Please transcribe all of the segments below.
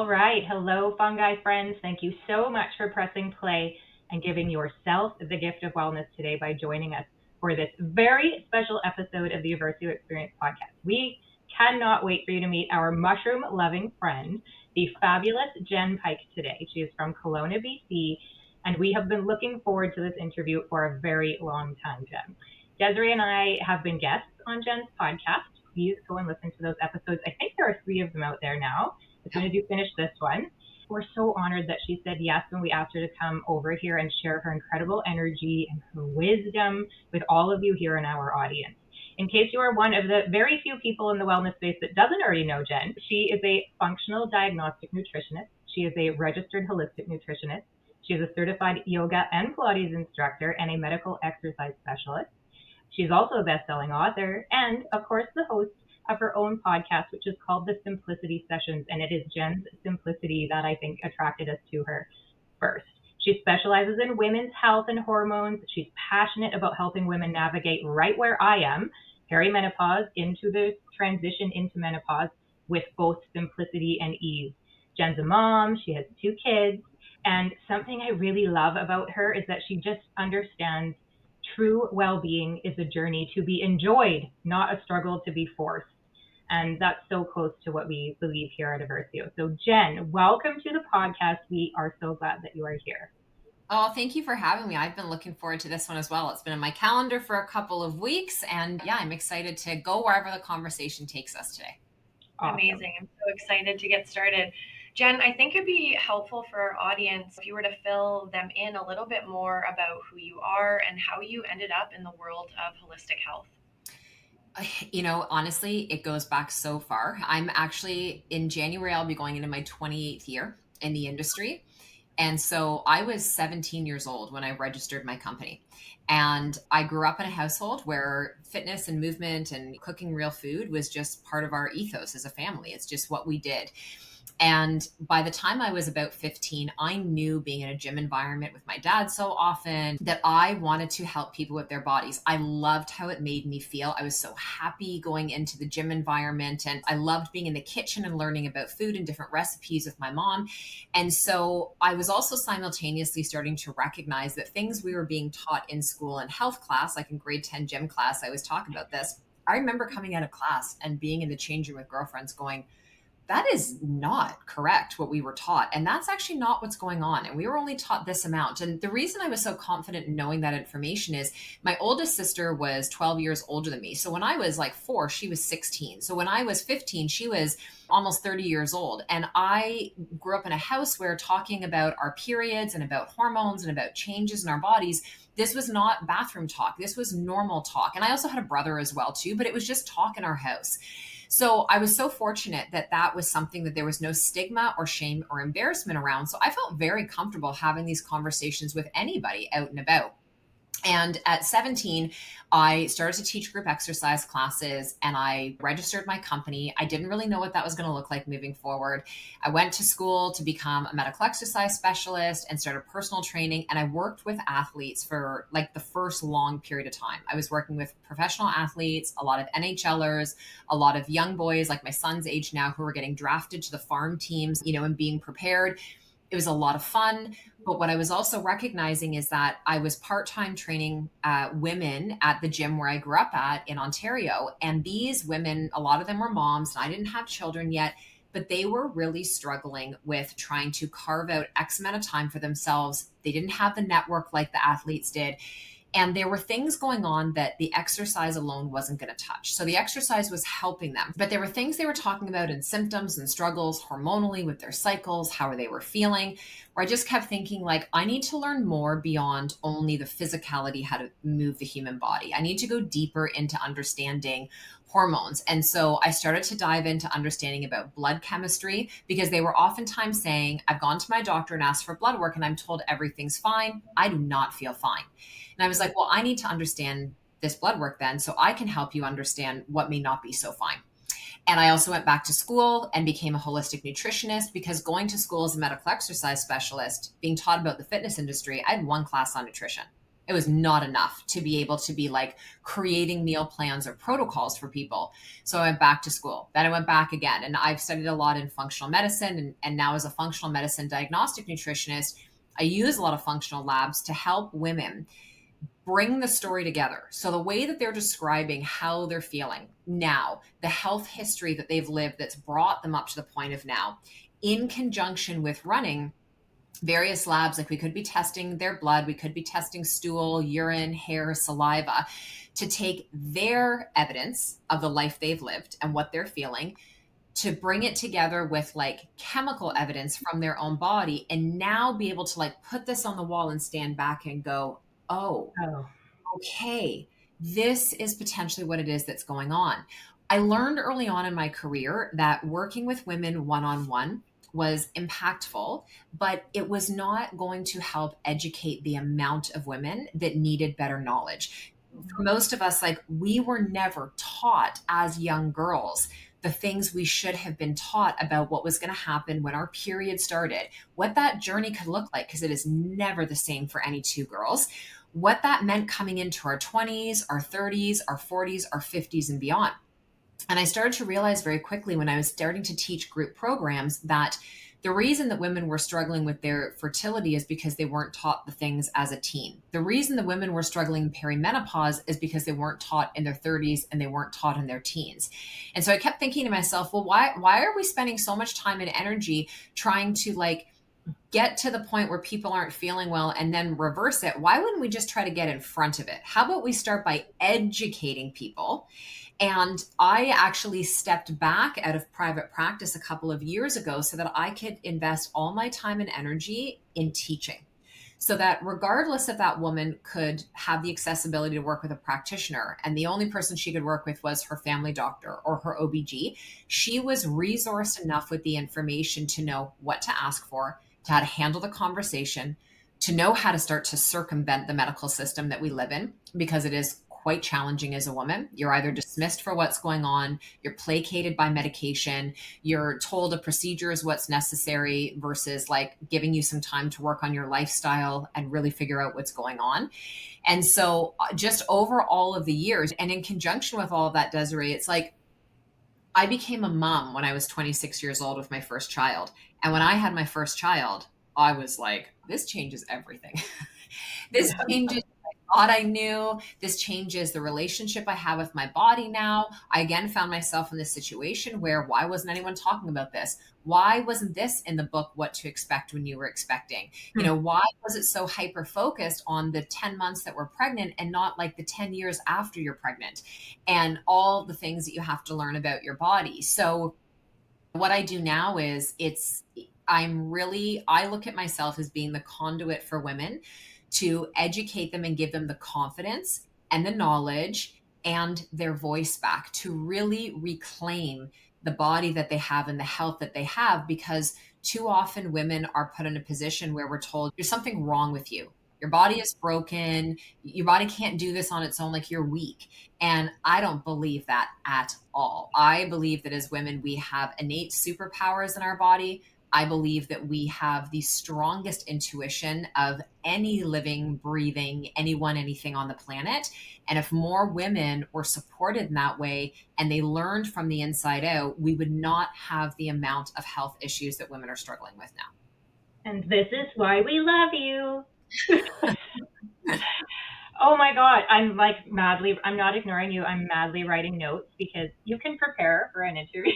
All right. Hello, fungi friends. Thank you so much for pressing play and giving yourself the gift of wellness today by joining us for this very special episode of the Eversio Experience podcast. We cannot wait for you to meet our mushroom-loving friend, the fabulous Jenn Pike today. She is from Kelowna, BC, and we have been looking forward to this interview for a very long time, Jenn. Desiree and I have been guests on Jenn's podcast. Please go and listen to those episodes. I think there are 3 of them out there now. As soon as you finish this one. We're so honored that she said yes when we asked her to come over here and share her incredible energy and her wisdom with all of you here in our audience. In case you are one of the very few people in the wellness space that doesn't already know Jenn, she is a functional diagnostic nutritionist. She is a registered holistic nutritionist. She is a certified yoga and Pilates instructor and a medical exercise specialist. She's also a best-selling author and, of course, the host of her own podcast, which is called The Simplicity Sessions, and it is Jenn's simplicity that I think attracted us to her first. She specializes in women's health and hormones. She's passionate about helping women navigate right where I am, perimenopause, into the transition into menopause with both simplicity and ease. Jenn's a mom. She has 2 kids, and something I really love about her is that she just understands true well-being is a journey to be enjoyed, not a struggle to be forced. And that's so close to what we believe here at Eversio. So Jenn, welcome to the podcast. We are so glad that you are here. Oh, thank you for having me. I've been looking forward to this one as well. It's been in my calendar for a couple of weeks. And yeah, I'm excited to go wherever the conversation takes us today. Awesome. Amazing. I'm so excited to get started. Jenn, I think it'd be helpful for our audience if you were to fill them in a little bit more about who you are and how you ended up in the world of holistic health. Honestly, it goes back so far. I'm actually, in January, I'll be going into my 28th year in the industry. And so I was 17 years old when I registered my company. And I grew up in a household where fitness and movement and cooking real food was just part of our ethos as a family. It's just what we did. And by the time I was about 15, I knew being in a gym environment with my dad so often that I wanted to help people with their bodies. I loved how it made me feel. I was so happy going into the gym environment, and I loved being in the kitchen and learning about food and different recipes with my mom. And so I was also simultaneously starting to recognize that things we were being taught in school and health class, like in grade 10 gym class, I always talk about this. I remember coming out of class and being in the change room with girlfriends going, that is not correct what we were taught. And that's actually not what's going on. And we were only taught this amount. And the reason I was so confident in knowing that information is my oldest sister was 12 years older than me. So when I was like 4, she was 16. So when I was 15, she was almost 30 years old. And I grew up in a house where talking about our periods and about hormones and about changes in our bodies, this was not bathroom talk. This was normal talk. And I also had a brother as well too, but it was just talk in our house. So I was so fortunate that that was something that there was no stigma or shame or embarrassment around. So I felt very comfortable having these conversations with anybody out and about. And at 17, I started to teach group exercise classes and I registered my company. I didn't really know what that was going to look like moving forward. I went to school to become a medical exercise specialist and started personal training. And I worked with athletes for like the first long period of time. I was working with professional athletes, a lot of NHLers, a lot of young boys like my son's age now who were getting drafted to the farm teams, and being prepared. It was a lot of fun. But what I was also recognizing is that I was part-time training women at the gym where I grew up at in Ontario. And these women, a lot of them were moms, and I didn't have children yet, but they were really struggling with trying to carve out X amount of time for themselves. They didn't have the network like the athletes did. And there were things going on that the exercise alone wasn't going to touch. So the exercise was helping them. But there were things they were talking about in symptoms and struggles hormonally with their cycles, how they were feeling, where I just kept thinking like, I need to learn more beyond only the physicality, how to move the human body. I need to go deeper into understanding hormones. And so I started to dive into understanding about blood chemistry because they were oftentimes saying, I've gone to my doctor and asked for blood work and I'm told everything's fine. I do not feel fine. And I was like, well, I need to understand this blood work then so I can help you understand what may not be so fine. And I also went back to school and became a holistic nutritionist because going to school as a medical exercise specialist, being taught about the fitness industry, I had 1 class on nutrition. It was not enough to be able to be like creating meal plans or protocols for people. So I went back to school. Then I went back again. And I've studied a lot in functional medicine. And now, as a functional medicine diagnostic nutritionist, I use a lot of functional labs to help women bring the story together. So the way that they're describing how they're feeling now, the health history that they've lived that's brought them up to the point of now, in conjunction with running various labs, like we could be testing their blood, we could be testing stool, urine, hair, saliva, to take their evidence of the life they've lived and what they're feeling, to bring it together with like chemical evidence from their own body, and now be able to like put this on the wall and stand back and go, oh, Oh, okay, this is potentially what it is that's going on. I learned early on in my career that working with women one-on-one was impactful, but it was not going to help educate the amount of women that needed better knowledge. For most of us, like, we were never taught as young girls the things we should have been taught about what was going to happen when our period started, what that journey could look like, because it is never the same for any two girls, what that meant coming into our 20s, our 30s, our 40s, our 50s, and beyond. And I started to realize very quickly when I was starting to teach group programs that the reason that women were struggling with their fertility is because they weren't taught the things as a teen. The reason the women were struggling in perimenopause is because they weren't taught in their 30s and they weren't taught in their teens. And so I kept thinking to myself, well, why are we spending so much time and energy trying to like get to the point where people aren't feeling well and then reverse it? Why wouldn't we just try to get in front of it? How about we start by educating people? And I actually stepped back out of private practice a couple of years ago so that I could invest all my time and energy in teaching. So that regardless if that woman could have the accessibility to work with a practitioner and the only person she could work with was her family doctor or her OBG, she was resourced enough with the information to know what to ask for, to how to handle the conversation, to know how to start to circumvent the medical system that we live in, because it is quite challenging as a woman. You're either dismissed for what's going on, you're placated by medication, you're told a procedure is what's necessary versus like giving you some time to work on your lifestyle and really figure out what's going on. And so just over all of the years, and in conjunction with all of that, Desiree, it's like I became a mom when I was 26 years old with my first child. And when I had my first child, I was like, this changes everything. This changes what I thought I knew. This changes the relationship I have with my body now. I again found myself in this situation where why wasn't anyone talking about this? Why wasn't this in the book, What to Expect When You Were Expecting? You know, why was it so hyper focused on the 10 months that we're pregnant and not like the 10 years after you're pregnant and all the things that you have to learn about your body? So what I do now is I look at myself as being the conduit for women to educate them and give them the confidence and the knowledge and their voice back to really reclaim the body that they have and the health that they have, because too often women are put in a position where we're told there's something wrong with you. Your body is broken. Your body can't do this on its own, like you're weak. And I don't believe that at all. I believe that as women, we have innate superpowers in our body. I believe that we have the strongest intuition of any living, breathing, anyone, anything on the planet. And if more women were supported in that way and they learned from the inside out, we would not have the amount of health issues that women are struggling with now. and this is why we love you. Oh my God. I'm not ignoring you. I'm madly writing notes because you can prepare for an interview.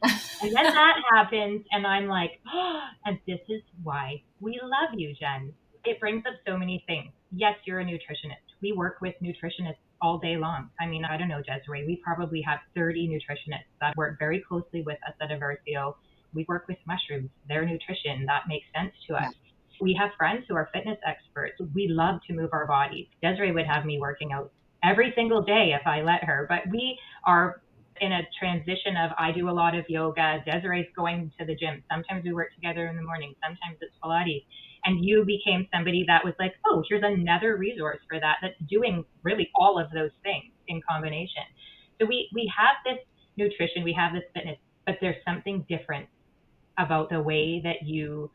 And then that happens, and I'm like, oh, and this is why we love you, Jen. It brings up so many things. Yes, you're a nutritionist. We work with nutritionists all day long. I mean, I don't know, Desiree, we probably have 30 nutritionists that work very closely with us at Eversio. We work with mushrooms, their nutrition. That makes sense to us. We have friends who are fitness experts. We love to move our bodies. Desiree would have me working out every single day if I let her, but we are in a transition of I do a lot of yoga. Desiree's going to the gym. Sometimes we work together in the morning. Sometimes it's Pilates. And you became somebody that was like, oh, here's another resource for that that's doing really all of those things in combination. So we have this nutrition, we have this fitness, but there's something different about the way that you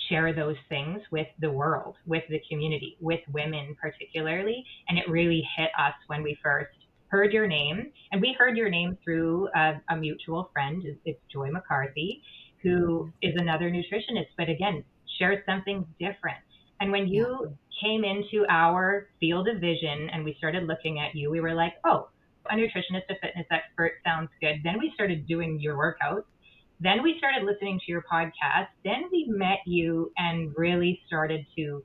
share those things with the world, with the community, with women particularly. And it really hit us when we first heard your name. And we heard your name through a mutual friend. It's Joy McCarthy, who is another nutritionist, but again, shares something different. And when you came into our field of vision and we started looking at you, we were like, oh, a nutritionist, a fitness expert sounds good. Then we started doing your workouts. Then we started listening to your podcast. Then we met you and really started to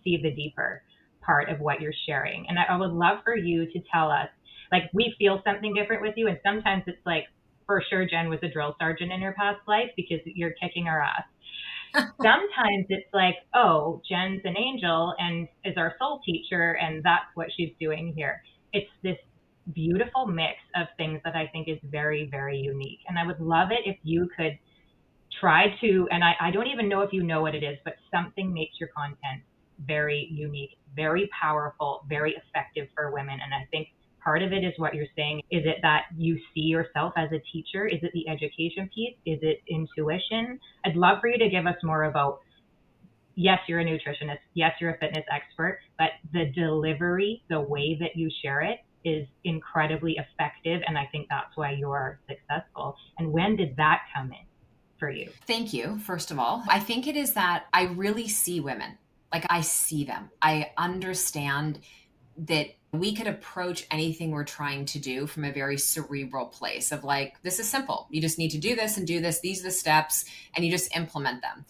see the deeper part of what you're sharing. And I would love for you to tell us, like, we feel something different with you. And sometimes it's like, for sure, Jenn was a drill sergeant in her past life because you're kicking our ass. Sometimes it's like, oh, Jenn's an angel and is our soul teacher, and that's what she's doing here. It's this beautiful mix of things that I think is very, very unique. And I would love it if you could try to, and I don't even know if you know what it is, but something makes your content very unique, very powerful, very effective for women. And I think part of it is what you're saying. Is it that you see yourself as a teacher? Is it the education piece? Is it intuition? I'd love for you to give us more about, yes, you're a nutritionist. Yes, you're a fitness expert, but the delivery, the way that you share it is incredibly effective. And I think that's why you're successful. And when did that come in for you? Thank you, first of all. I think it is that I really see women. Like, I see them. I understand that we could approach anything we're trying to do from a very cerebral place of like, this is simple. You just need to do this and do this. These are the steps, and you just implement them.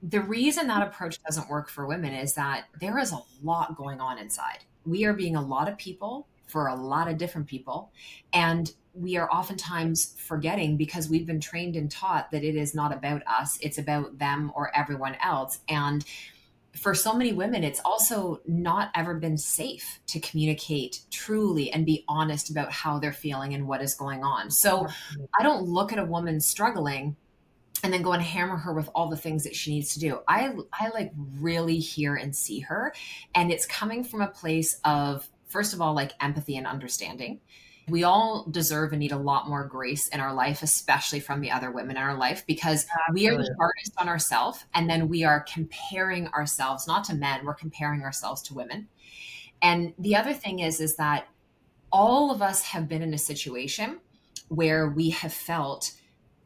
The reason that approach doesn't work for women is that there is a lot going on inside. We are being a lot of people for a lot of different people. And we are oftentimes forgetting, because we've been trained and taught that it is not about us, it's about them or everyone else. And for so many women, it's also not ever been safe to communicate truly and be honest about how they're feeling and what is going on. So I don't look at a woman struggling and then go and hammer her with all the things that she needs to do. I like really hear and see her. And it's coming from a place of, first of all, like empathy and understanding. We all deserve and need a lot more grace in our life, especially from the other women in our life, because we are the hardest on ourselves. And then we are comparing ourselves, not to men, we're comparing ourselves to women. And the other thing is that all of us have been in a situation where we have felt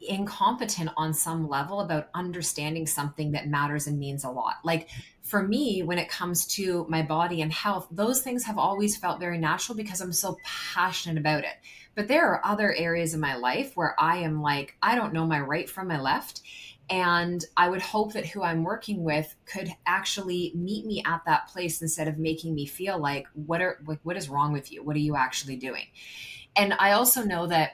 incompetent on some level about understanding something that matters and means a lot. Like for me, when it comes to my body and health, those things have always felt very natural because I'm so passionate about it. But there are other areas in my life where I am like, I don't know my right from my left. And I would hope that who I'm working with could actually meet me at that place instead of making me feel like, what is wrong with you? What are you actually doing? And I also know that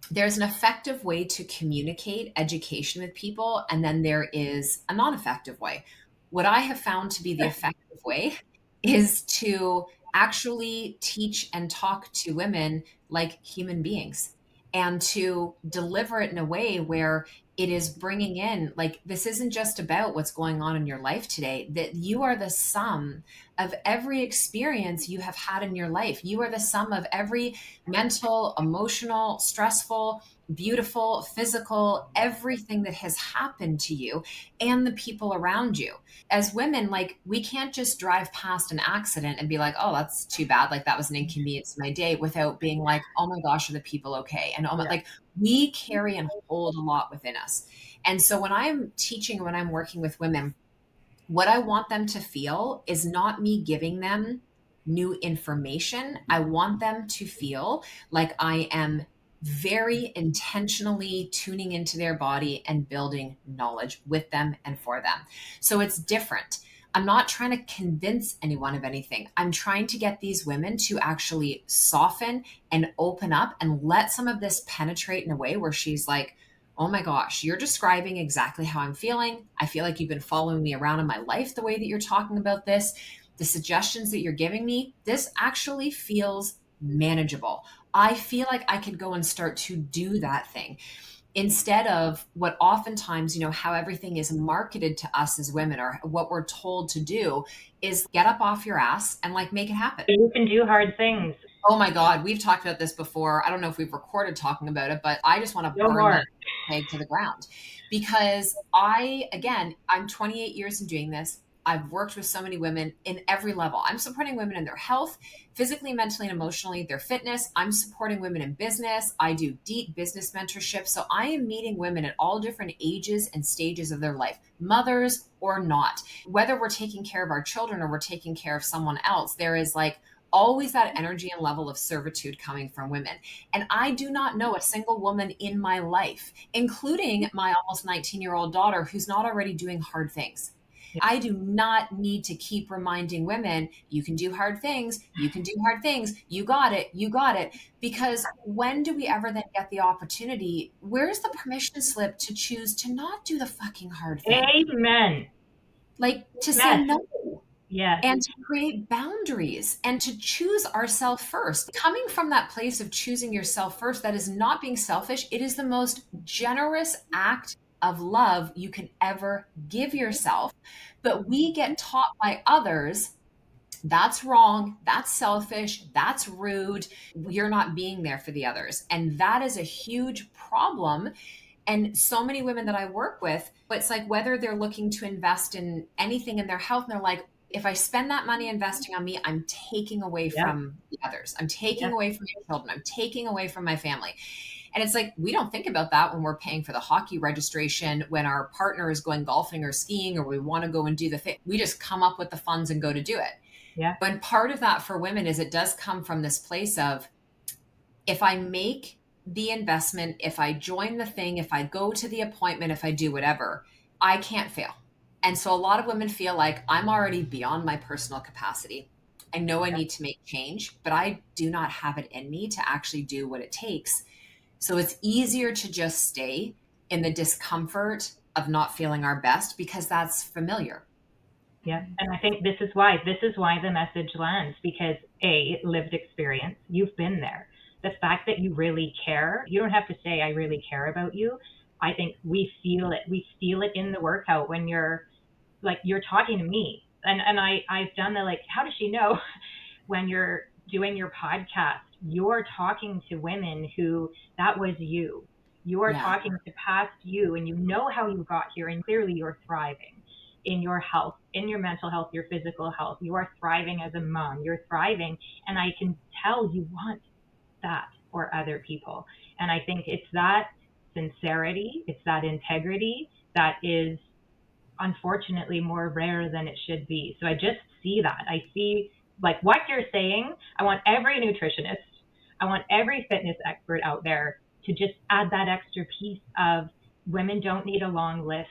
there's an effective way to communicate education with people, and then there is a non-effective way. What I have found to be the effective way is to actually teach and talk to women like human beings, and to deliver it in a way where it is bringing in, like, this isn't just about what's going on in your life today, that you are the sum of every experience you have had in your life. You are the sum of every mental, emotional, stressful, beautiful, physical, everything that has happened to you and the people around you. As women, like, we can't just drive past an accident and be like, oh, that's too bad. Like, that was an inconvenience in my day, without being like, oh my gosh, are the people okay? And like, we carry and hold a lot within us. And so when I'm teaching, when I'm working with women, what I want them to feel is not me giving them new information. I want them to feel like I am very intentionally tuning into their body and building knowledge with them and for them. So it's different. I'm not trying to convince anyone of anything. I'm trying to get these women to actually soften and open up and let some of this penetrate in a way where she's like, oh my gosh, you're describing exactly how I'm feeling. I feel like you've been following me around in my life the way that you're talking about this. The suggestions that you're giving me, this actually feels manageable. I feel like I could go and start to do that thing, instead of what oftentimes, how everything is marketed to us as women, or what we're told to do is get up off your ass and like make it happen. You can do hard things. Oh my God, we've talked about this before. I don't know if we've recorded talking about it, but I just want to No burn more. that peg to the ground because again, I'm 28 years in doing this. I've worked with so many women in every level. I'm supporting women in their health, physically, mentally, and emotionally, their fitness. I'm supporting women in business. I do deep business mentorship. So I am meeting women at all different ages and stages of their life, mothers or not. Whether we're taking care of our children or we're taking care of someone else, there is like always that energy and level of servitude coming from women. And I do not know a single woman in my life, including my almost 19-year-old daughter, who's not already doing hard things. Yeah. I do not need to keep reminding women, you can do hard things, you can do hard things, you got it, you got it. Because when do we ever then get the opportunity? Where's the permission slip to choose to not do the fucking hard thing? Amen. Like to say Yes. no Yes. and to create boundaries and to choose ourselves first. Coming from that place of choosing yourself first, that is not being selfish. It is the most generous act of love you can ever give yourself. But we get taught by others that's wrong, that's selfish, that's rude, you're not being there for the others. And that is a huge problem. And so many women that I work with, it's like whether they're looking to invest in anything in their health, and they're like, if I spend that money investing on me, I'm taking away Yep. from the others. I'm taking Yep. away from my children. I'm taking away from my family. And it's like, we don't think about that when we're paying for the hockey registration, when our partner is going golfing or skiing, or we want to go and do the thing. We just come up with the funds and go to do it. Yeah. But part of that for women is it does come from this place of, if I make the investment, if I join the thing, if I go to the appointment, if I do whatever, I can't fail. And so a lot of women feel like I'm already beyond my personal capacity. I know I need to make change, but I do not have it in me to actually do what it takes. So it's easier to just stay in the discomfort of not feeling our best because that's familiar. Yeah. And I think this is why the message lands, because lived experience, you've been there. The fact that you really care, you don't have to say, I really care about you. I think we feel it. We feel it in the workout when you're talking to me. And I've done the, like, how does she know? When you're doing your podcast, you're talking to women who, that was you. You're talking to past you, and you know how you got here, and clearly you're thriving in your health, in your mental health, your physical health. You are thriving as a mom. You're thriving, and I can tell you want that for other people. And I think it's that sincerity, it's that integrity that is unfortunately more rare than it should be. So I just see that. I see, like, what you're saying. I want every nutritionist, I want every fitness expert out there to just add that extra piece of, women don't need a long list.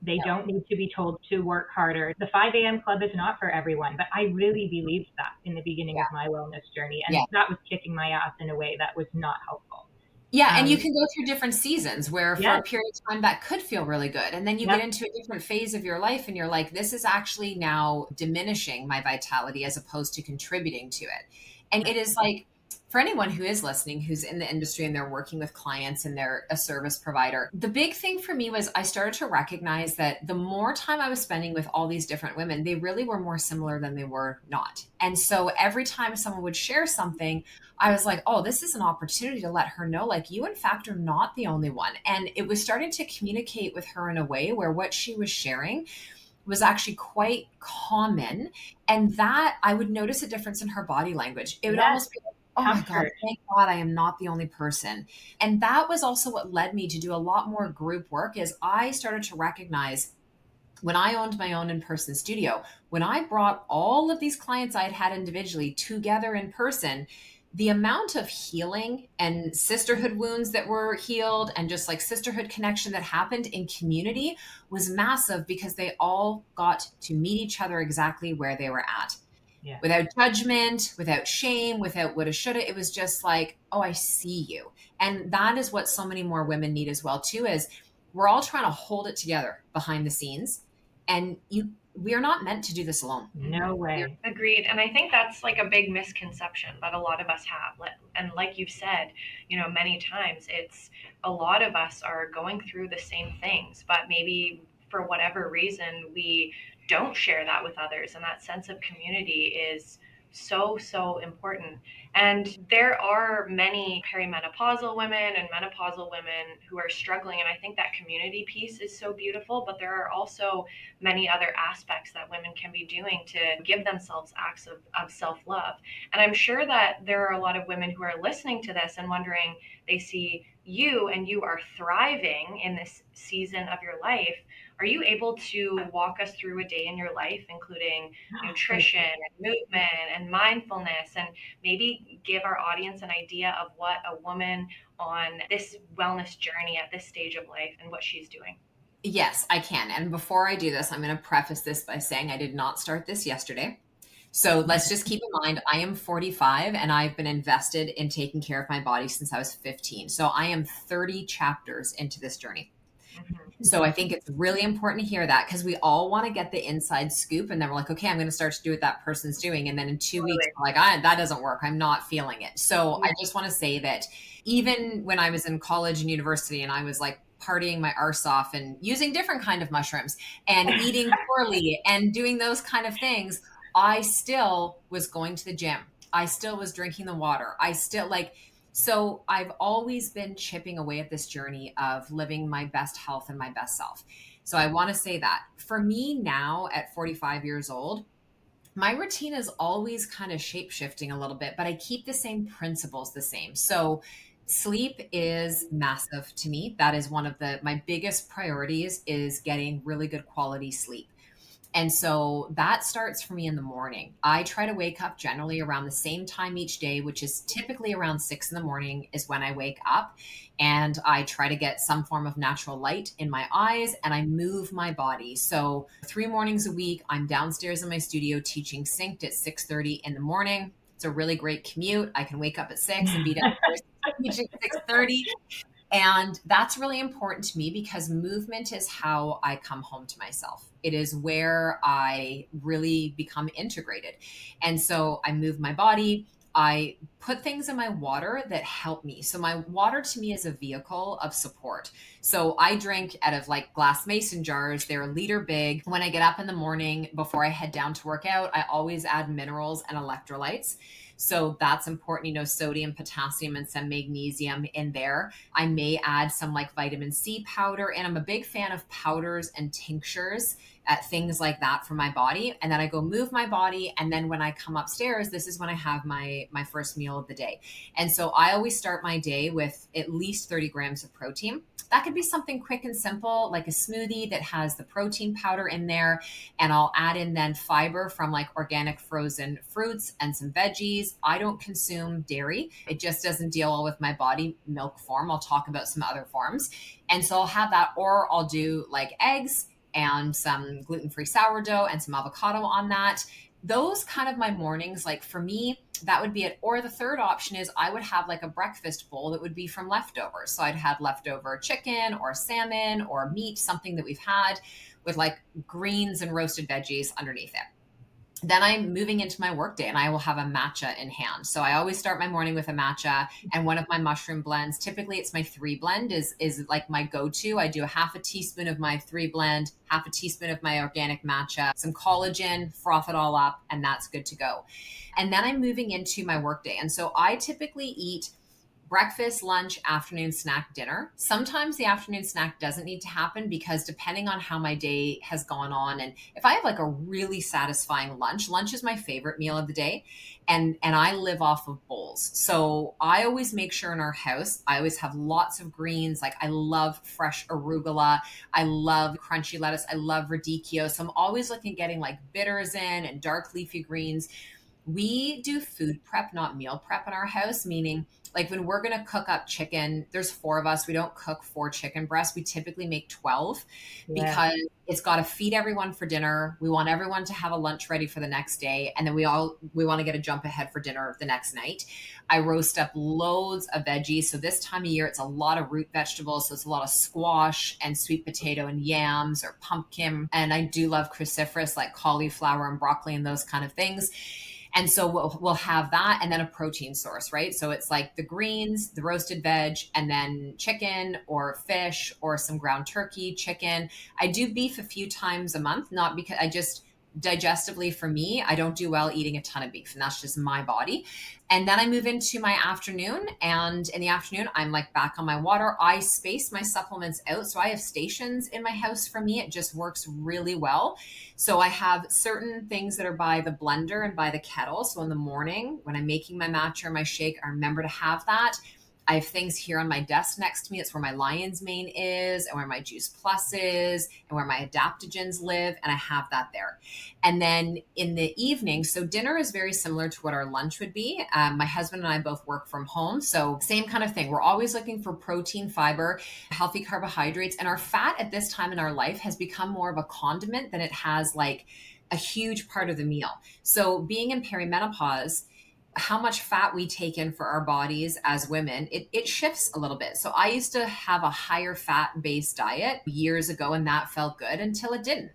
They don't need to be told to work harder. The 5 a.m. club is not for everyone, but I really believed that in the beginning of my wellness journey. And that was kicking my ass in a way that was not helpful. Yeah, and you can go through different seasons where for a period of time that could feel really good. And then you get into a different phase of your life and you're like, this is actually now diminishing my vitality as opposed to contributing to it. And it is like, for anyone who is listening, who's in the industry and they're working with clients and they're a service provider, the big thing for me was I started to recognize that the more time I was spending with all these different women, they really were more similar than they were not. And so every time someone would share something, I was like, oh, this is an opportunity to let her know, like, you in fact are not the only one. And it was starting to communicate with her in a way where what she was sharing was actually quite common. And that I would notice a difference in her body language. It would almost be like, oh my God, thank God I am not the only person. And that was also what led me to do a lot more group work. Is I started to recognize, when I owned my own in-person studio, when I brought all of these clients I had had individually together in person, the amount of healing and sisterhood wounds that were healed and just like sisterhood connection that happened in community was massive, because they all got to meet each other exactly where they were at. Yeah. Without judgment, without shame, without woulda, shoulda. It was just like, oh, I see you. And that is what so many more women need as well, too, is we're all trying to hold it together behind the scenes. And we are not meant to do this alone. No way. Agreed. And I think that's like a big misconception that a lot of us have. And like you've said, many times, it's a lot of us are going through the same things, but maybe for whatever reason, we don't share that with others. And that sense of community is so important. And there are many perimenopausal women and menopausal women who are struggling. And I think that community piece is so beautiful, but there are also many other aspects that women can be doing to give themselves acts of self love. And I'm sure that there are a lot of women who are listening to this and wondering, they see you and you are thriving in this season of your life. Are you able to walk us through a day in your life, including nutrition and movement and mindfulness, and maybe give our audience an idea of what a woman on this wellness journey at this stage of life and what she's doing? Yes, I can. And before I do this, I'm going to preface this by saying I did not start this yesterday. So let's just keep in mind, I am 45 and I've been invested in taking care of my body since I was 15. So I am 30 chapters into this journey. So I think it's really important to hear that, because we all want to get the inside scoop, and then we're like, okay, I'm going to start to do what that person's doing. And then in 2 weeks, we're like, that doesn't work. I'm not feeling it. So I just want to say that even when I was in college and university and I was like partying my arse off and using different kind of mushrooms and eating poorly and doing those kind of things, I still was going to the gym. I still was drinking the water. I still so I've always been chipping away at this journey of living my best health and my best self. So I want to say that for me now at 45 years old, my routine is always kind of shape shifting a little bit, but I keep the same principles the same. So sleep is massive to me. That is one of my biggest priorities, is getting really good quality sleep. And so that starts for me in the morning. I try to wake up generally around the same time each day, which is typically around 6 in the morning is when I wake up. And I try to get some form of natural light in my eyes and I move my body. So 3 mornings a week, I'm downstairs in my studio teaching synced at 6:30 in the morning. It's a really great commute. I can wake up at 6 and be downstairs teaching at 6:30. And that's really important to me because movement is how I come home to myself. It is where I really become integrated. And so I move my body. I put things in my water that help me. So my water to me is a vehicle of support. So I drink out of like glass mason jars. They're a liter big. When I get up in the morning before I head down to work out, I always add minerals and electrolytes. So that's important, sodium, potassium, and some magnesium in there. I may add some like vitamin C powder, and I'm a big fan of powders and tinctures at things like that for my body. And then I go move my body. And then when I come upstairs, this is when I have my first meal of the day. And so I always start my day with at least 30 grams of protein. That could be something quick and simple, like a smoothie that has the protein powder in there. And I'll add in then fiber from like organic frozen fruits and some veggies. I don't consume dairy. It just doesn't deal well with my body milk form. I'll talk about some other forms. And so I'll have that, or I'll do like eggs and some gluten-free sourdough and some avocado on that. Those kind of my mornings, like for me, that would be it. Or the third option is I would have like a breakfast bowl that would be from leftovers. So I'd have leftover chicken or salmon or meat, something that we've had, with like greens and roasted veggies underneath it. Then I'm moving into my workday and I will have a matcha in hand. So I always start my morning with a matcha and one of my mushroom blends. Typically it's my 3 blend is like my go-to. I do a half a teaspoon of my 3 blend, half a teaspoon of my organic matcha, some collagen, froth it all up, and that's good to go. And then I'm moving into my workday. And so I typically eat breakfast, lunch, afternoon snack, dinner. Sometimes the afternoon snack doesn't need to happen because depending on how my day has gone on, and if I have like a really satisfying lunch is my favorite meal of the day. And I live off of bowls. So I always make sure in our house, I always have lots of greens. Like I love fresh arugula. I love crunchy lettuce. I love radicchio. So I'm always looking at getting like bitters in and dark leafy greens. We do food prep, not meal prep in our house, meaning like when we're going to cook up chicken, there's 4 of us. We don't cook 4 chicken breasts. We typically make 12 because it's got to feed everyone for dinner. We want everyone to have a lunch ready for the next day. And then we want to get a jump ahead for dinner the next night. I roast up loads of veggies. So this time of year, it's a lot of root vegetables. So it's a lot of squash and sweet potato and yams or pumpkin. And I do love cruciferous like cauliflower and broccoli and those kind of things. And so we'll have that and then a protein source, right? So it's like the greens, the roasted veg, and then chicken or fish or some ground turkey, chicken. I do beef a few times a month, not because digestively for me, I don't do well eating a ton of beef, and that's just my body. And then I move into my afternoon, and in the afternoon, I'm like back on my water. I space my supplements out. So I have stations in my house for me. It just works really well. So I have certain things that are by the blender and by the kettle. So in the morning, when I'm making my matcha or my shake, I remember to have that. I have things here on my desk next to me. It's where my Lion's Mane is, and where my Juice Plus is, and where my adaptogens live. And I have that there. And then in the evening, so dinner is very similar to what our lunch would be. My husband and I both work from home. So same kind of thing. We're always looking for protein, fiber, healthy carbohydrates. And our fat at this time in our life has become more of a condiment than it has like a huge part of the meal. So being in perimenopause, how much fat we take in for our bodies as women, it shifts a little bit. So I used to have a higher fat based diet years ago, and that felt good until it didn't.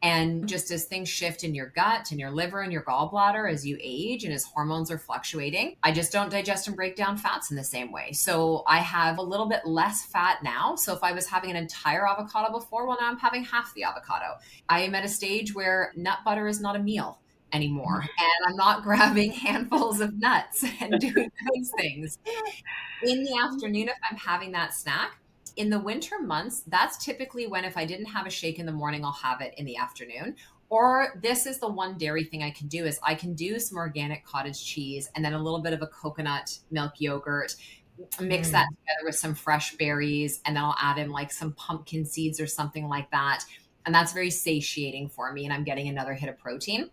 And just as things shift in your gut and your liver and your gallbladder as you age and as hormones are fluctuating, I just don't digest and break down fats in the same way. So I have a little bit less fat now. So if I was having an entire avocado before, well, now I'm having half the avocado. I am at a stage where nut butter is not a meal anymore. And I'm not grabbing handfuls of nuts and doing those things. In the afternoon, if I'm having that snack, in the winter months, that's typically when if I didn't have a shake in the morning, I'll have it in the afternoon. Or this is the one dairy thing I can do is I can do some organic cottage cheese and then a little bit of a coconut milk yogurt, mix that together with some fresh berries, and then I'll add in like some pumpkin seeds or something like that. And that's very satiating for me. And I'm getting another hit of protein.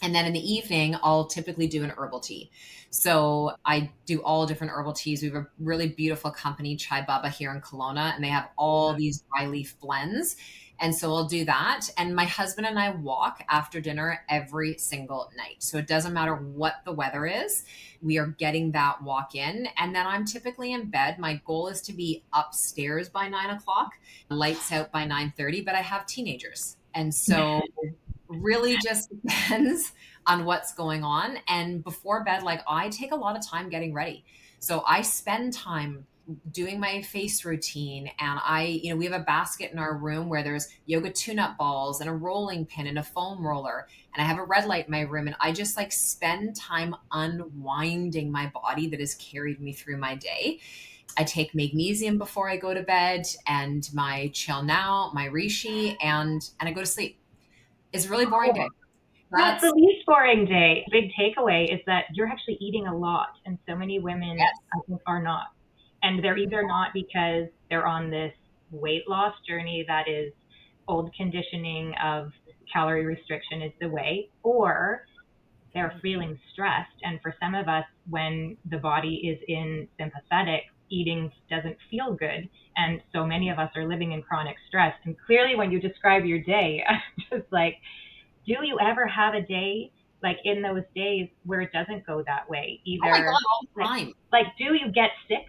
And then in the evening, I'll typically do an herbal tea. So I do all different herbal teas. We have a really beautiful company, Chai Baba, here in Kelowna, and they have all these dry leaf blends. And so I'll do that. And my husband and I walk after dinner every single night. So it doesn't matter what the weather is, we are getting that walk in. And then I'm typically in bed. My goal is to be upstairs by 9 o'clock, lights out by 9:30, but I have teenagers. And so really just depends on what's going on. And before bed, like I take a lot of time getting ready. So I spend time doing my face routine. And we have a basket in our room where there's yoga tune-up balls and a rolling pin and a foam roller. And I have a red light in my room. And I just like spend time unwinding my body that has carried me through my day. I take magnesium before I go to bed and my chill now, my reishi, and I go to sleep. It's a really boring day. That's the least boring day. Big takeaway is that you're actually eating a lot, and so many women, Yes. I think, are not. And they're either not because they're on this weight loss journey that is old conditioning of calorie restriction is the way, or they're feeling stressed. And for some of us, when the body is in sympathetic, eating doesn't feel good. And so many of us are living in chronic stress. And clearly when you describe your day, I'm just like, do you ever have a day like in those days where it doesn't go that way either? Oh my God, all the time. Like, do you get sick?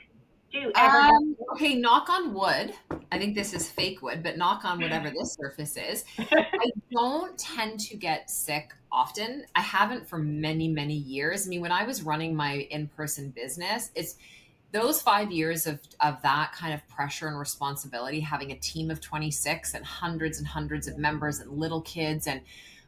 Do you ever okay, knock on wood. I think this is fake wood, but knock on whatever this surface is. I don't tend to get sick often. I haven't for many, many years. I mean, when I was running my in-person business, it's those 5 years of that kind of pressure and responsibility, having a team of 26 and hundreds of members and little kids. And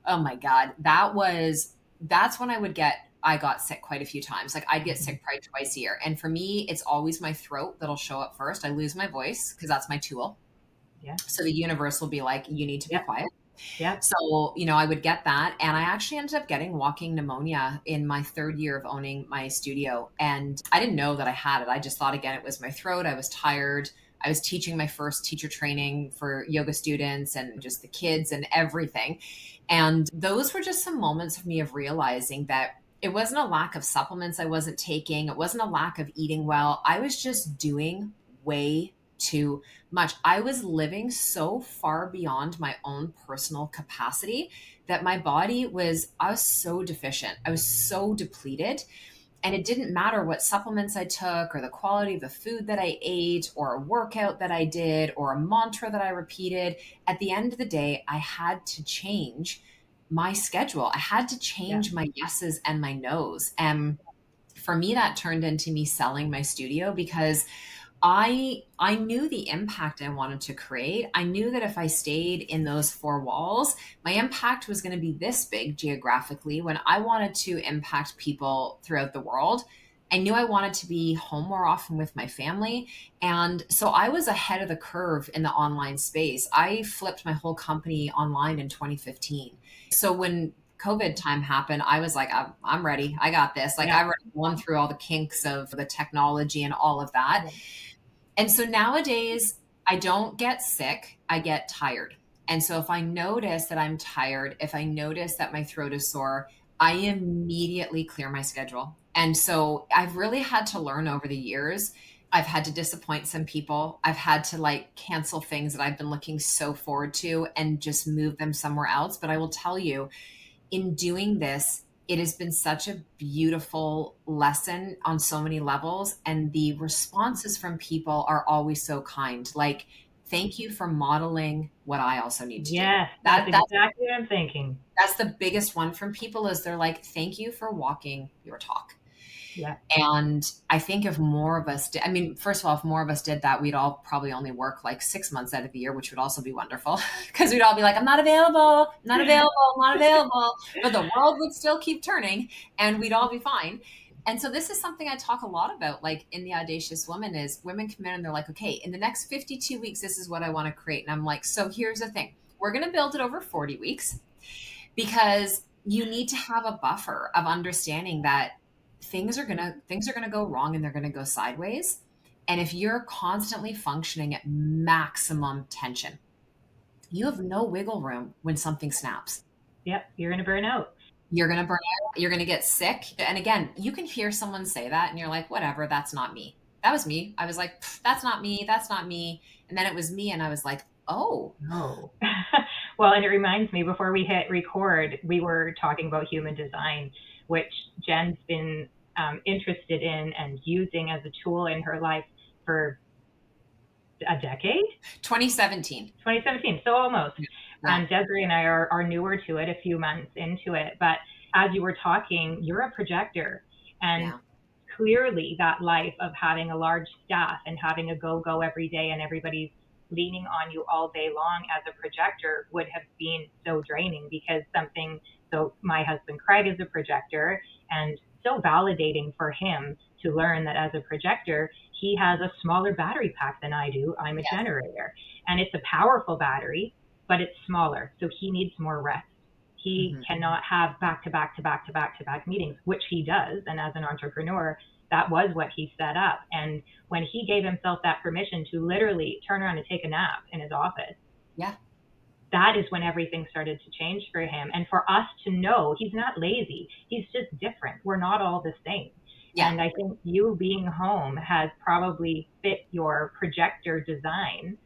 oh my God, that's when I got sick quite a few times. Like I'd get sick probably twice a year. And for me, it's always my throat that'll show up first. I lose my voice because that's my tool. Yeah. So the universe will be like, you need to be quiet. Yeah. So, I would get that. And I actually ended up getting walking pneumonia in my 3rd year of owning my studio. And I didn't know that I had it. I just thought, again, it was my throat. I was tired. I was teaching my first teacher training for yoga students and just the kids and everything. And those were just some moments of me of realizing that it wasn't a lack of supplements I wasn't taking. It wasn't a lack of eating well. I was just doing way too much. I was living so far beyond my own personal capacity that my body I was so deficient. I was so depleted. And it didn't matter what supplements I took or the quality of the food that I ate or a workout that I did or a mantra that I repeated. At the end of the day, I had to change my schedule. I had to change my yeses and my nos. And for me, that turned into me selling my studio because I knew the impact I wanted to create. I knew that if I stayed in those four walls, my impact was going to be this big geographically. When I wanted to impact people throughout the world, I knew I wanted to be home more often with my family. And so I was ahead of the curve in the online space. I flipped my whole company online in 2015. So when COVID time happened, I was like, I'm ready. I got this. Like, Yeah. I've already gone through all the kinks of the technology and all of that. And so nowadays, I don't get sick, I get tired. And so if I notice that I'm tired, if I notice that my throat is sore, I immediately clear my schedule. And so I've really had to learn over the years. I've had to disappoint some people. I've had to like cancel things that I've been looking so forward to and just move them somewhere else. But I will tell you, in doing this, it has been such a beautiful lesson on so many levels. And the responses from people are always so kind. Like, thank you for modeling what I also need to do. Yes, that's exactly what I'm thinking. That's the biggest one from people is they're like, thank you for walking your talk. Yeah. And I think if more of us did, I mean, first of all, if more of us did that, we'd all probably only work like 6 months out of the year, which would also be wonderful because we'd all be like, I'm not available, I'm not available, I'm not available. But the world would still keep turning and we'd all be fine. And so this is something I talk a lot about, like in the Audacious Woman, is women come in and they're like, okay, in the next 52 weeks, this is what I want to create. And I'm like, so here's the thing. We're going to build it over 40 weeks because you need to have a buffer of understanding that things are going to go wrong and they're going to go sideways. And if you're constantly functioning at maximum tension, you have no wiggle room when something snaps. Yep, you're going to burn out. You're going to burn out. You're going to get sick. And again, you can hear someone say that and you're like, whatever, that's not me. That was me. I was like, that's not me. That's not me. And then it was me. And I was like, oh. No. Well, and it reminds me, before we hit record, we were talking about human design, which Jenn's been interested in and using as a tool in her life for a decade? 2017. 2017, so almost. Yeah. And Desiree and I are newer to it, a few months into it. But as you were talking, you're a projector. And clearly that life of having a large staff and having a go every day and everybody's leaning on you all day long as a projector would have been so draining because so my husband Craig is a projector, and so validating for him to learn that as a projector, he has a smaller battery pack than I do. I'm a generator, and it's a powerful battery, but it's smaller. So he needs more rest. He cannot have back to back meetings, which he does. And as an entrepreneur, that was what he set up. And when he gave himself that permission to literally turn around and take a nap in his office, that is when everything started to change for him. And for us to know he's not lazy, he's just different. We're not all the same. Yeah. And I think you being home has probably fit your projector design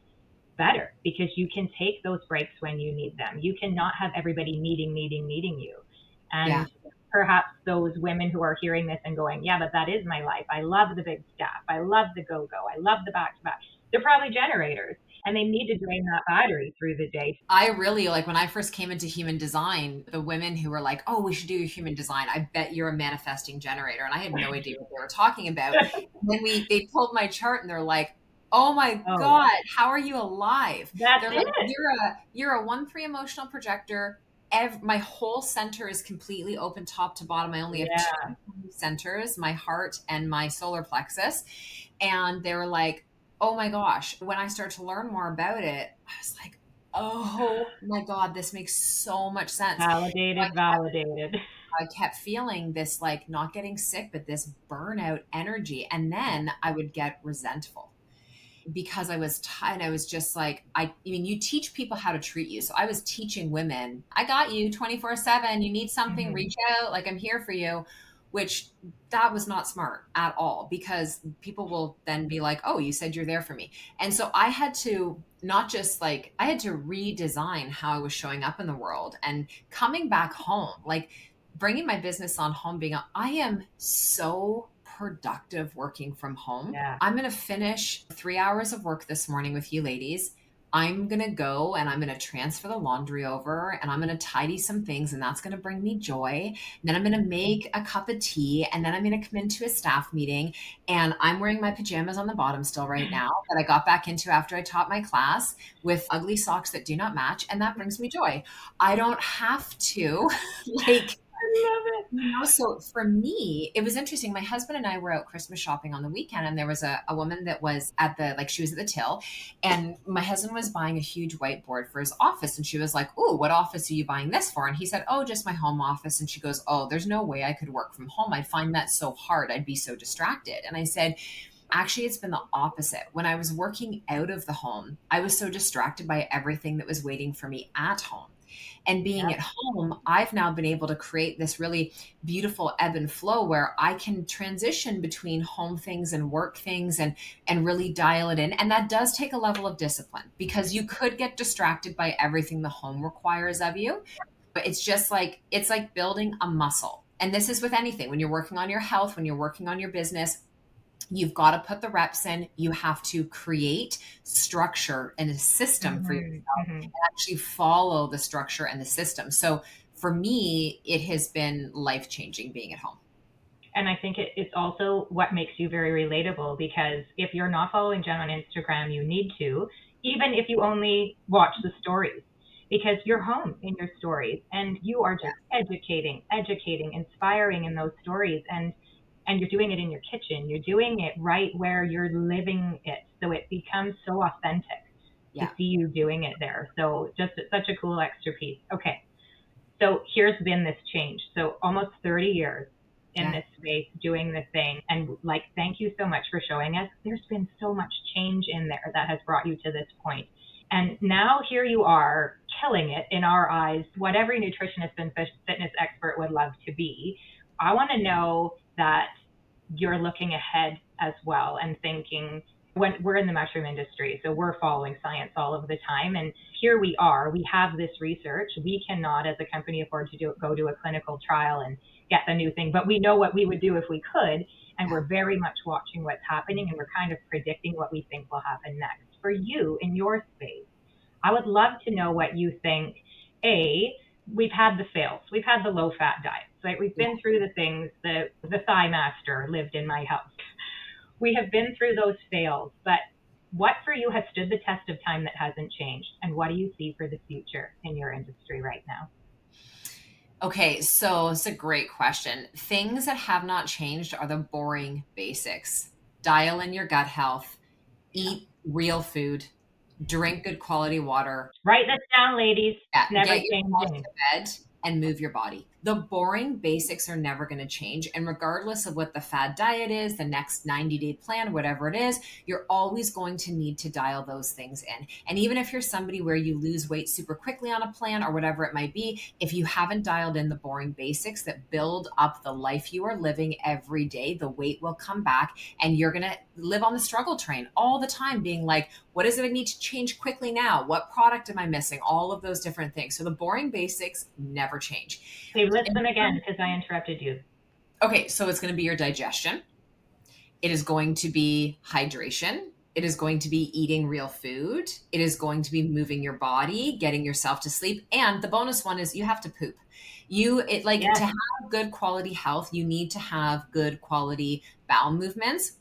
better because you can take those breaks when you need them. You cannot have everybody needing you. And perhaps those women who are hearing this and going, yeah, but that is my life. I love the big staff. I love the go-go. I love the back-to-back. They're probably generators and they need to drain that battery through the day. I really, like when I first came into human design, the women who were like, oh, we should do human design. I bet you're a manifesting generator. And I had no idea what they were talking about. Then they pulled my chart and they're like, oh my God, how are you alive? That's it. Like, you're a 1-3 emotional projector. My whole center is completely open top to bottom. I only have 2 centers, my heart and my solar plexus. And they were like, oh my gosh. When I started to learn more about it, I was like, oh my God, this makes so much sense. Validated. I kept feeling this, like not getting sick, but this burnout energy. And then I would get resentful because I was tired. I was just like, I mean, you teach people how to treat you. So I was teaching women, I got you 24/7. You need something, reach out. Like, I'm here for you, which that was not smart at all because people will then be like, oh, you said you're there for me. And so I had to I had to redesign how I was showing up in the world and coming back home, like bringing my business on home, I am so productive working from home. Yeah. I'm going to finish 3 hours of work this morning with you ladies. I'm going to go and I'm going to transfer the laundry over and I'm going to tidy some things and that's going to bring me joy. And then I'm going to make a cup of tea and then I'm going to come into a staff meeting and I'm wearing my pajamas on the bottom still right now that I got back into after I taught my class with ugly socks that do not match. And that brings me joy. I don't have to like, I love it. so for me, it was interesting. My husband and I were out Christmas shopping on the weekend, and there was a woman that was at the, like, she was at the till, and my husband was buying a huge whiteboard for his office. And she was like, "Oh, what office are you buying this for?" And he said, "Oh, just my home office." And she goes, "Oh, there's no way I could work from home. I'd find that so hard. I'd be so distracted." And I said, actually, it's been the opposite. When I was working out of the home, I was so distracted by everything that was waiting for me at home. And being at home, I've now been able to create this really beautiful ebb and flow where I can transition between home things and work things and really dial it in. And that does take a level of discipline because you could get distracted by everything the home requires of you. But it's like building a muscle. And this is with anything. When you're working on your health, when you're working on your business, you've got to put the reps in. You have to create structure and a system for yourself and actually follow the structure and the system. So for me, it has been life-changing being at home. And I think it's also what makes you very relatable, because if you're not following Jenn on Instagram, you need to, even if you only watch the stories, because you're home in your stories and you are just educating, inspiring in those stories. And you're doing it in your kitchen. You're doing it right where you're living it. So it becomes so authentic to see you doing it there. So just such a cool extra piece. Okay. So here's been this change. So almost 30 years in this space doing this thing. And like, thank you so much for showing us. There's been so much change in there that has brought you to this point. And now here you are killing it in our eyes, what every nutritionist and fitness expert would love to be. I want to know that you're looking ahead as well and thinking, when we're in the mushroom industry, so we're following science all of the time. And here we are, we have this research. We cannot as a company afford to go to a clinical trial and get the new thing, but we know what we would do if we could. And we're very much watching what's happening and we're kind of predicting what we think will happen next. For you in your space, I would love to know what you think. We've had the fails. We've had the low fat diets, right? We've been through the things that the Thigh Master lived in my house. We have been through those fails, but what for you has stood the test of time that hasn't changed? And what do you see for the future in your industry right now? Okay, so it's a great question. Things that have not changed are the boring basics. Dial in your gut health, eat real food, drink good quality water. Write this down, ladies. Yeah, Never get yourself changing. to bed and move your body. The boring basics are never going to change. And regardless of what the fad diet is, the next 90-day plan, whatever it is, you're always going to need to dial those things in. And even if you're somebody where you lose weight super quickly on a plan or whatever it might be, if you haven't dialed in the boring basics that build up the life you are living every day, the weight will come back and you're going to live on the struggle train all the time, being like, what is it I need to change quickly now? What product am I missing? All of those different things. So the boring basics never change. Hey, list them again because I interrupted you. Okay, so it's going to be your digestion. It is going to be hydration. It is going to be eating real food. It is going to be moving your body, getting yourself to sleep. And the bonus one is you have to poop. To have good quality health, you need to have good quality bowel movements.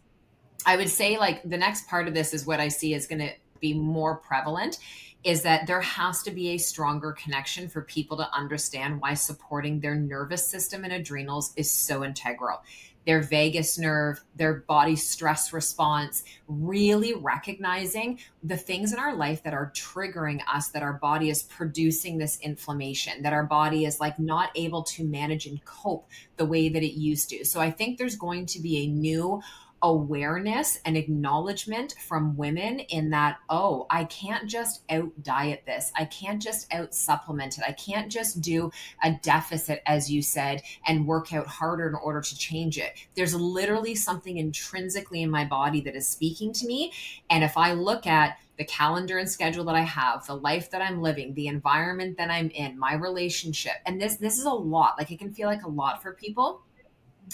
I would say like the next part of this is what I see is going to be more prevalent, is that there has to be a stronger connection for people to understand why supporting their nervous system and adrenals is so integral. Their vagus nerve, their body stress response, really recognizing the things in our life that are triggering us, that our body is producing this inflammation, that our body is like not able to manage and cope the way that it used to. So I think there's going to be a new awareness and acknowledgement from women in that, oh, I can't just out diet this. I can't just out supplement it. I can't just do a deficit, as you said, and work out harder in order to change it. There's literally something intrinsically in my body that is speaking to me. And if I look at the calendar and schedule that I have, the life that I'm living, the environment that I'm in, my relationship, and this is a lot. Like it can feel like a lot for people.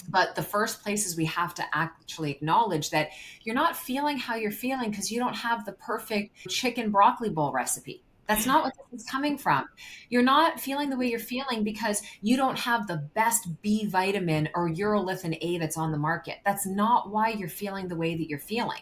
But the first place is we have to actually acknowledge that you're not feeling how you're feeling because you don't have the perfect chicken broccoli bowl recipe. That's not what this is coming from. You're not feeling the way you're feeling because you don't have the best B vitamin or urolithin A that's on the market. That's not why you're feeling the way that you're feeling.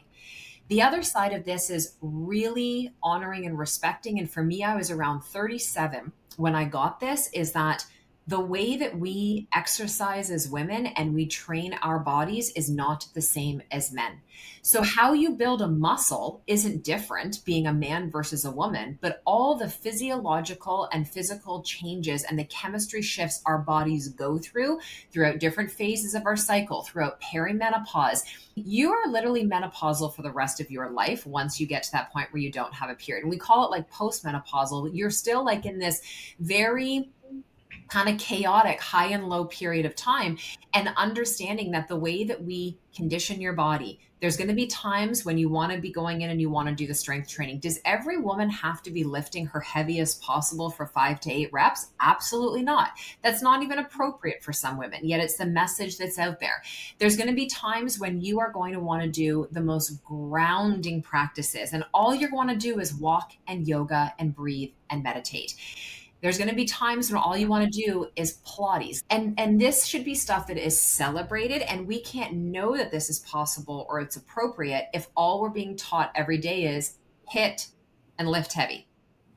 The other side of this is really honoring and respecting. And for me, I was around 37 when I got this, is that the way that we exercise as women and we train our bodies is not the same as men. So, how you build a muscle isn't different being a man versus a woman, but all the physiological and physical changes and the chemistry shifts our bodies go throughout different phases of our cycle, throughout perimenopause. You are literally menopausal for the rest of your life once you get to that point where you don't have a period. And we call it like postmenopausal. You're still like in this very kind of chaotic high and low period of time, and understanding that the way that we condition your body, there's going to be times when you want to be going in and you want to do the strength training. Does every woman have to be lifting her heaviest possible for 5 to 8 reps? Absolutely not. That's not even appropriate for some women, yet it's the message that's out there. There's going to be times when you are going to want to do the most grounding practices, and all you're going to do is walk and yoga and breathe and meditate. There's going to be times when all you want to do is Pilates. And this should be stuff that is celebrated. And we can't know that this is possible or it's appropriate if all we're being taught every day is hit and lift heavy.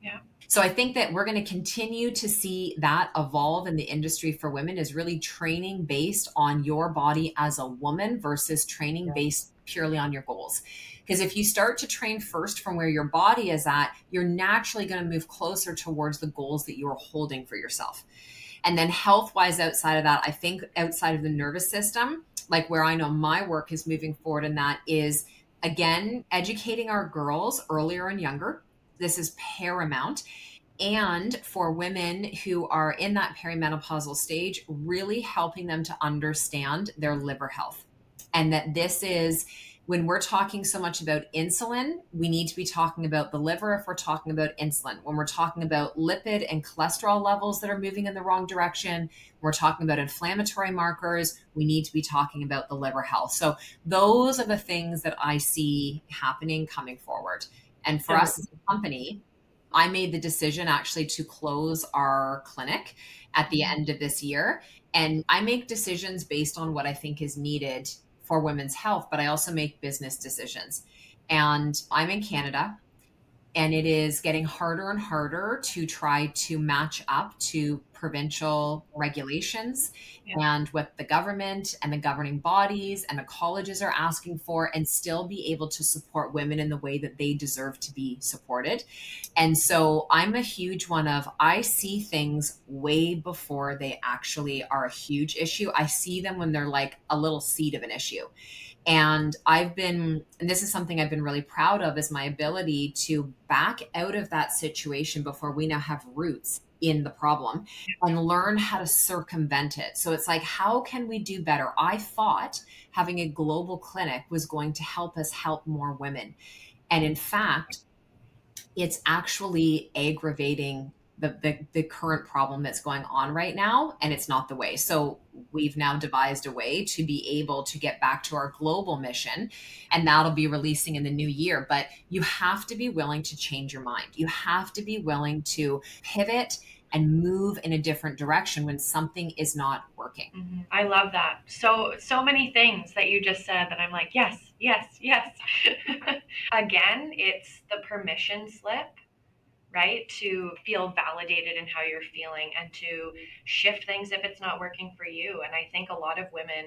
Yeah. So I think that we're going to continue to see that evolve in the industry for women, is really training based on your body as a woman versus training based purely on your goals. Because if you start to train first from where your body is at, you're naturally going to move closer towards the goals that you're holding for yourself. And then health wise, outside of that, I think outside of the nervous system, like where I know my work is moving forward in that is, again, educating our girls earlier and younger. This is paramount. And for women who are in that perimenopausal stage, really helping them to understand their liver health. And that this is, when we're talking so much about insulin, we need to be talking about the liver if we're talking about insulin. When we're talking about lipid and cholesterol levels that are moving in the wrong direction, we're talking about inflammatory markers, we need to be talking about the liver health. So those are the things that I see happening coming forward. And for us as a company, I made the decision actually to close our clinic at the end of this year. And I make decisions based on what I think is needed for women's health, but I also make business decisions. And I'm in Canada, and it is getting harder and harder to try to match up to provincial regulations and what the government and the governing bodies and the colleges are asking for, and still be able to support women in the way that they deserve to be supported. And so I'm a huge one of, I see things way before they actually are a huge issue. I see them when they're like a little seed of an issue. And and this is something I've been really proud of, is my ability to back out of that situation before we now have roots in the problem and learn how to circumvent it. So it's like, how can we do better? I thought having a global clinic was going to help us help more women. And in fact, it's actually aggravating the current problem that's going on right now, and it's not the way. So we've now devised a way to be able to get back to our global mission, and that'll be releasing in the new year. But you have to be willing to change your mind. You have to be willing to pivot and move in a different direction when something is not working. Mm-hmm. I love that. So many things that you just said that I'm like, yes, yes, yes. Again, it's the permission slip, right? To feel validated in how you're feeling and to shift things if it's not working for you. And I think a lot of women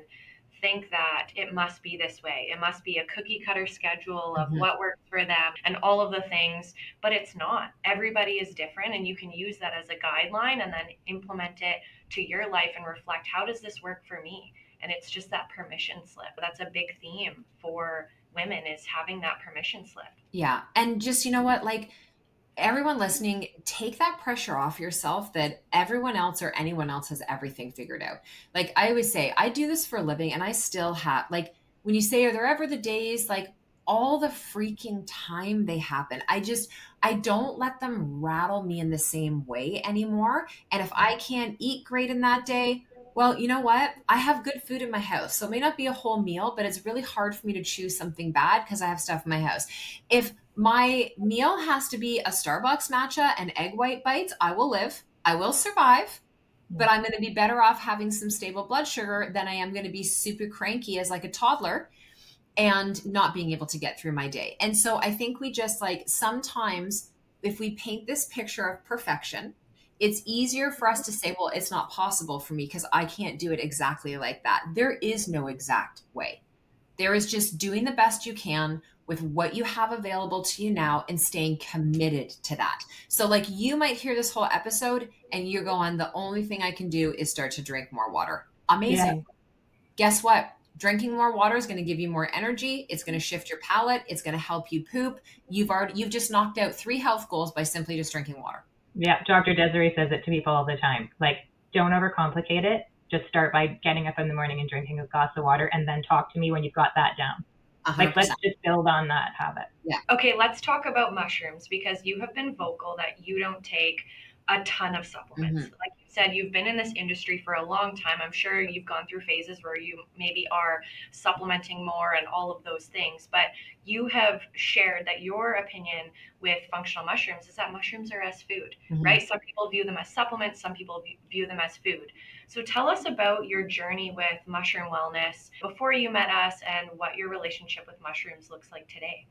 think that it must be this way. It must be a cookie cutter schedule of what works for them and all of the things, but it's not. Everybody is different, and you can use that as a guideline and then implement it to your life and reflect, how does this work for me? And it's just that permission slip. That's a big theme for women, is having that permission slip. Yeah. And just, you know what, like, everyone listening, take that pressure off yourself that everyone else or anyone else has everything figured out. Like I always say, I do this for a living, and I still have, like, when you say, are there ever the days, like, all the freaking time they happen, I don't let them rattle me in the same way anymore. And if I can't eat great in that day, Well, you know what? I have good food in my house. So it may not be a whole meal, but it's really hard for me to choose something bad because I have stuff in my house. If my meal has to be a Starbucks matcha and egg white bites, I will live. I will survive, but I'm going to be better off having some stable blood sugar than I am going to be super cranky as like a toddler and not being able to get through my day. And so I think we just like sometimes if we paint this picture of perfection, it's easier for us to say, well, it's not possible for me because I can't do it exactly like that. There is no exact way. There is just doing the best you can with what you have available to you now and staying committed to that. So, like, you might hear this whole episode and you're going, the only thing I can do is start to drink more water. Amazing. Yeah. Guess what? Drinking more water is going to give you more energy. It's going to shift your palate. It's going to help you poop. You've just knocked out 3 health goals by simply just drinking water. Yeah. Dr. Desiree says it to people all the time. Like, don't overcomplicate it. Just start by getting up in the morning and drinking a glass of water, and then talk to me when you've got that down. 100%. Like, let's just build on that habit. Yeah. Okay, let's talk about mushrooms because you have been vocal that you don't take a ton of supplements. Like you said, you've been in this industry for a long time. I'm sure you've gone through phases where you maybe are supplementing more and all of those things, but you have shared that your opinion with functional mushrooms is that mushrooms are as food, right? Some people view them as supplements, some people view them as food. So tell us about your journey with mushroom wellness before you met us and what your relationship with mushrooms looks like today.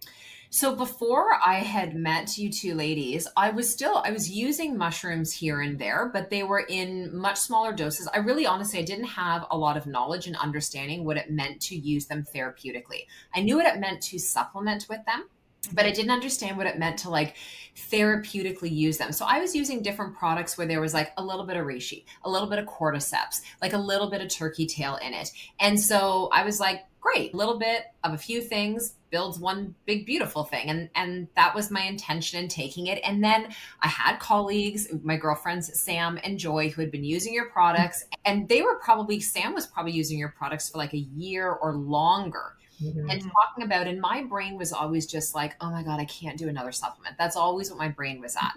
So before I had met you two ladies, I was using mushrooms here and there, but they were in much smaller doses. I really honestly, I didn't have a lot of knowledge and understanding what it meant to use them therapeutically. I knew what it meant to supplement with them, but I didn't understand what it meant to like therapeutically use them. So I was using different products where there was like a little bit of reishi, a little bit of cordyceps, like a little bit of turkey tail in it. And so I was like, great, a little bit of a few things builds one big beautiful thing, and that was my intention in taking it. And then I had colleagues, my girlfriends Sam and Joy, who had been using your products, and Sam was probably using your products for like a year or longer. And talking about, and my brain was always just like, oh my God, I can't do another supplement. That's always what my brain was at.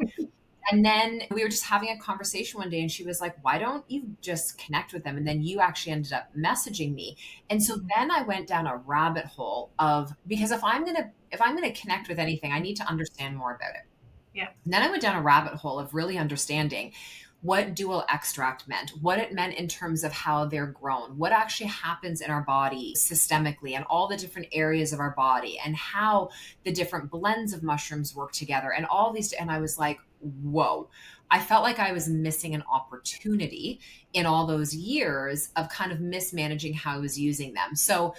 And then we were just having a conversation one day and she was like, why don't you just connect with them? And then you actually ended up messaging me. And so then I went down a rabbit hole of, because if I'm going to connect with anything, I need to understand more about it. Yeah. And then I went down a rabbit hole of really understanding what dual extract meant, what it meant in terms of how they're grown, what actually happens in our body systemically and all the different areas of our body, and how the different blends of mushrooms work together and all these. And I was like, whoa, I felt like I was missing an opportunity in all those years of kind of mismanaging how I was using them. So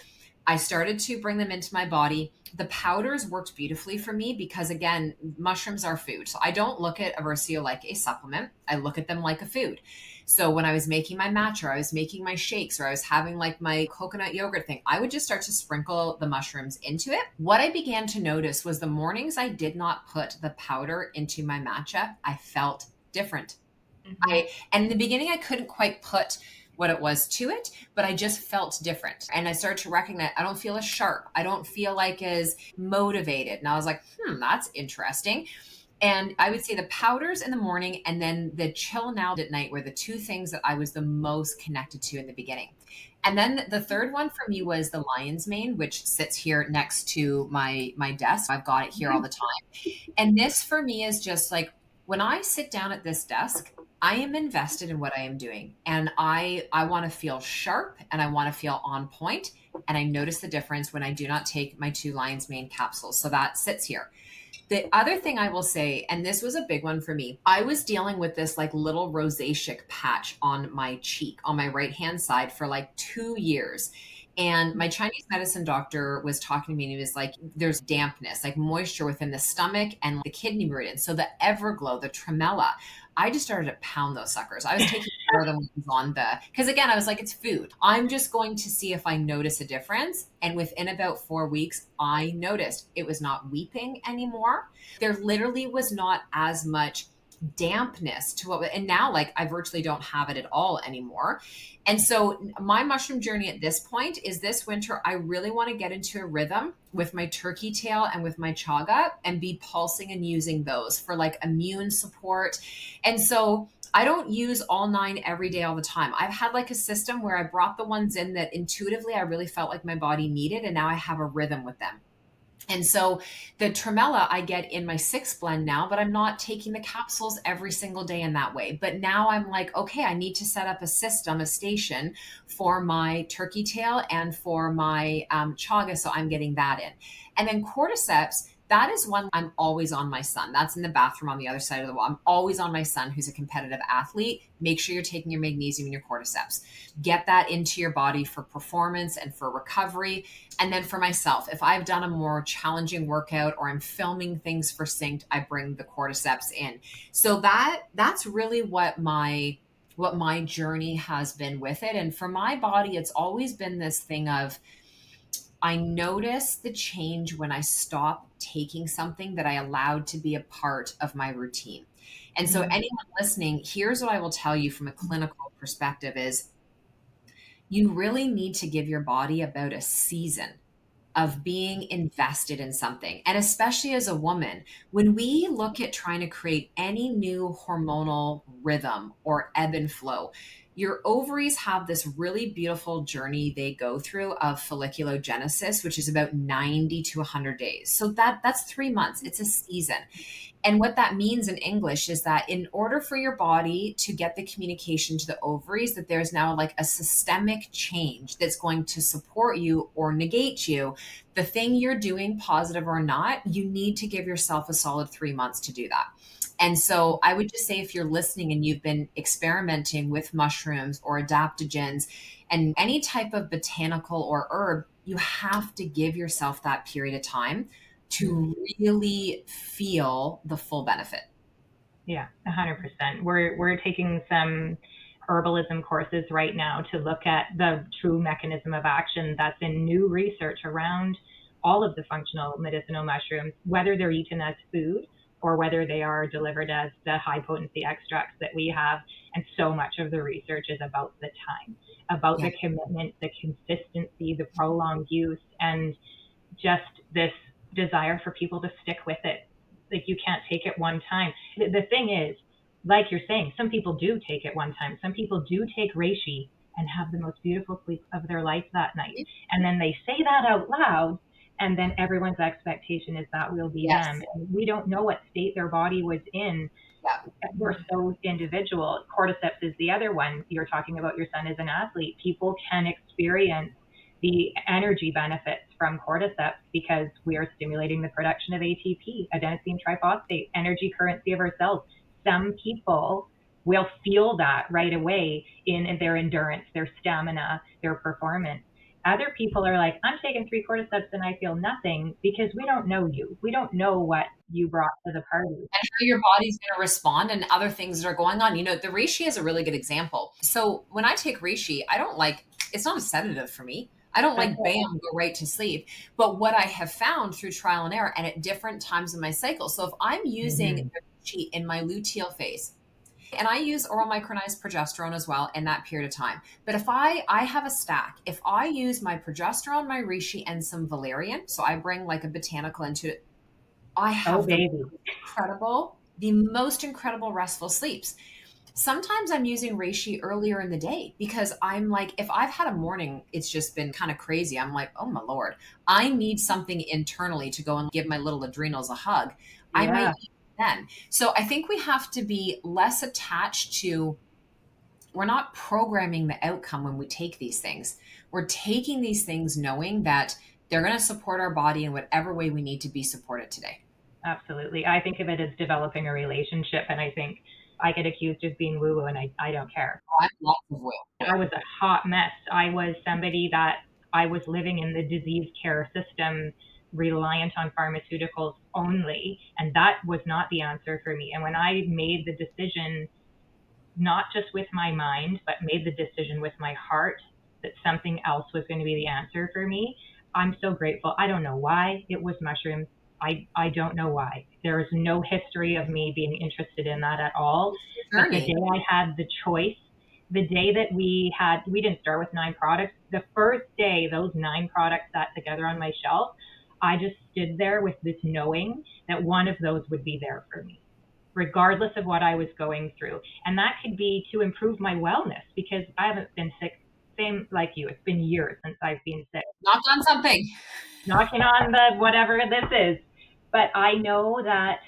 I started to bring them into my body. The powders worked beautifully for me because, again, mushrooms are food. So I don't look at Eversio like a supplement. I look at them like a food. So when I was making my matcha, or I was making my shakes, or I was having like my coconut yogurt thing, I would just start to sprinkle the mushrooms into it. What I began to notice was the mornings I did not put the powder into my matcha, I felt different. And in the beginning, I couldn't quite put what it was to it, but I just felt different. And I started to recognize I don't feel as sharp. I don't feel like as motivated. And I was like, that's interesting. And I would say the powders in the morning and then the chill now at night were the two things that I was the most connected to in the beginning. And then the third one for me was the lion's mane, which sits here next to my desk. I've got it here all the time. And this for me is just like, when I sit down at this desk, I am invested in what I am doing. And I want to feel sharp and I want to feel on point. And I notice the difference when I do not take my 2 lion's mane capsules. So that sits here. The other thing I will say, and this was a big one for me, I was dealing with this like little rosacea patch on my cheek, on my right-hand side for like 2 years. And my Chinese medicine doctor was talking to me and he was like, there's dampness, like moisture within the stomach and the kidney meridian. So the Everglow, the Tremella, I just started to pound those suckers. I was taking more than was on because again, I was like, it's food. I'm just going to see if I notice a difference. And within about 4 weeks, I noticed it was not weeping anymore. There literally was not as much dampness to and now like I virtually don't have it at all anymore. And so my mushroom journey at this point is this winter, I really want to get into a rhythm with my turkey tail and with my chaga and be pulsing and using those for like immune support. And so I don't use all 9 every day all the time. I've had like a system where I brought the ones in that intuitively I really felt like my body needed, and now I have a rhythm with them. And so the tremella I get in my 6 blend now, but I'm not taking the capsules every single day in that way. But now I'm like, okay, I need to set up a system, a station for my turkey tail and for my chaga. So I'm getting that in. And then cordyceps, that is one I'm always on my son. That's in the bathroom on the other side of the wall. I'm always on my son who's a competitive athlete. Make sure you're taking your magnesium and your cordyceps. Get that into your body for performance and for recovery. And then for myself, if I've done a more challenging workout or I'm filming things for Synced, I bring the cordyceps in. So that's really what my journey has been with it. And for my body, it's always been this thing of, I notice the change when I stop taking something that I allowed to be a part of my routine. And so anyone listening, here's what I will tell you from a clinical perspective is you really need to give your body about a season of being invested in something. And especially as a woman, when we look at trying to create any new hormonal rhythm or ebb and flow, your ovaries have this really beautiful journey they go through of folliculogenesis, which is about 90 to 100 days. So that's 3 months. It's a season. And what that means in English is that in order for your body to get the communication to the ovaries, that there's now like a systemic change that's going to support you or negate you, the thing you're doing, positive or not, you need to give yourself a solid 3 months to do that. And so I would just say, if you're listening and you've been experimenting with mushrooms or adaptogens and any type of botanical or herb, you have to give yourself that period of time to really feel the full benefit. Yeah, 100%. We're taking some herbalism courses right now to look at the true mechanism of action that's in new research around all of the functional medicinal mushrooms, whether they're eaten as food or whether they are delivered as the high potency extracts that we have. And so much of the research is about the time, about the commitment, the consistency, the prolonged use, and just this desire for people to stick with it. Like, you can't take it one time. The thing is, like you're saying, some people do take it one time. Some people do take reishi and have the most beautiful sleep of their life that night. And then they say that out loud, and then everyone's expectation is that will be them. And we don't know what state their body was in. We're so individual. Cordyceps is the other one. You're talking about your son as an athlete. People can experience the energy benefits from cordyceps because we are stimulating the production of ATP, adenosine triphosphate, energy currency of our cells. Some people will feel that right away in their endurance, their stamina, their performance. Other people are like, I'm taking 3 cordyceps and I feel nothing, because we don't know you. We don't know what you brought to the party. And how your body's going to respond and other things that are going on. You know, the reishi is a really good example. So when I take reishi, it's not a sedative for me. I don't like, bam, go right to sleep. But what I have found through trial and error and at different times in my cycle. So if I'm using the reishi in my luteal phase, and I use oral micronized progesterone as well in that period of time. But if I have a stack, if I use my progesterone, my reishi, and some valerian, so I bring like a botanical into it, I have the most incredible restful sleeps. Sometimes I'm using reishi earlier in the day because I'm like, if I've had a morning, it's just been kind of crazy. I'm like, oh my Lord, I need something internally to go and give my little adrenals a hug. I might eat then. So I think we have to be less attached to, we're not programming the outcome when we take these things. We're taking these things knowing that they're going to support our body in whatever way we need to be supported today. Absolutely. I think of it as developing a relationship, and I think I get accused of being woo-woo, and I don't care. I'm lots of woo. I was a hot mess. I was somebody that I was living in the disease care system, reliant on pharmaceuticals only, and that was not the answer for me. And when I made the decision, not just with my mind, but made the decision with my heart that something else was going to be the answer for me, I'm so grateful. I don't know why it was mushrooms. I don't know why. There is no history of me being interested in that at all. But the day I had the choice, the day that we didn't start with 9 products. The first day those 9 products sat together on my shelf, I just stood there with this knowing that one of those would be there for me. regardless of what I was going through. And that could be to improve my wellness, because I haven't been sick, same like you. It's been years since I've been sick. Knock on something. Knocking on the whatever this is. But I know that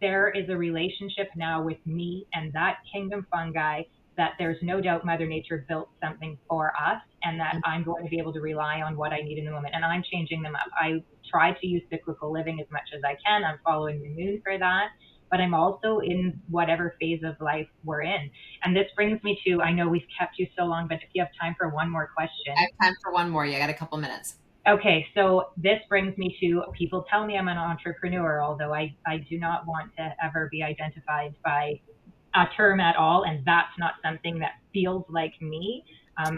there is a relationship now with me and that kingdom fungi, that there's no doubt Mother Nature built something for us, and that I'm going to be able to rely on what I need in the moment. And I'm changing them up. I try to use cyclical living as much as I can. I'm following the moon for that. But I'm also in whatever phase of life we're in. And this brings me to, I know we've kept you so long, but if you have time for one more question. I have time for one more. Yeah, I got a couple minutes. Okay, so this brings me to, people tell me I'm an entrepreneur, although I do not want to ever be identified by a term at all, and that's not something that feels like me.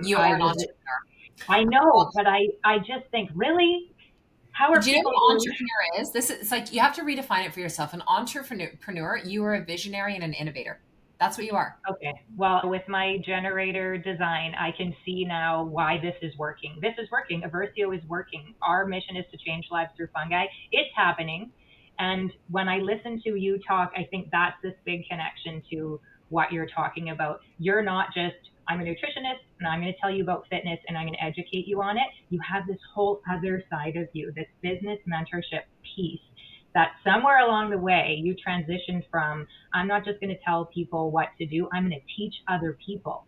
You are an entrepreneur. I know, but I just think, really? How are Do you know people what an entrepreneur is? It's like, you have to redefine it for yourself. An entrepreneur, you are a visionary and an innovator. That's what you are. Okay. Well, with my generator design, I can see now why this is working. This is working. Eversio is working. Our mission is to change lives through fungi. It's happening. And when I listen to you talk, I think that's this big connection to what you're talking about. You're not just, I'm a nutritionist and I'm going to tell you about fitness and I'm going to educate you on it. You have this whole other side of you, this business mentorship piece, that somewhere along the way you transitioned from, I'm not just going to tell people what to do, I'm going to teach other people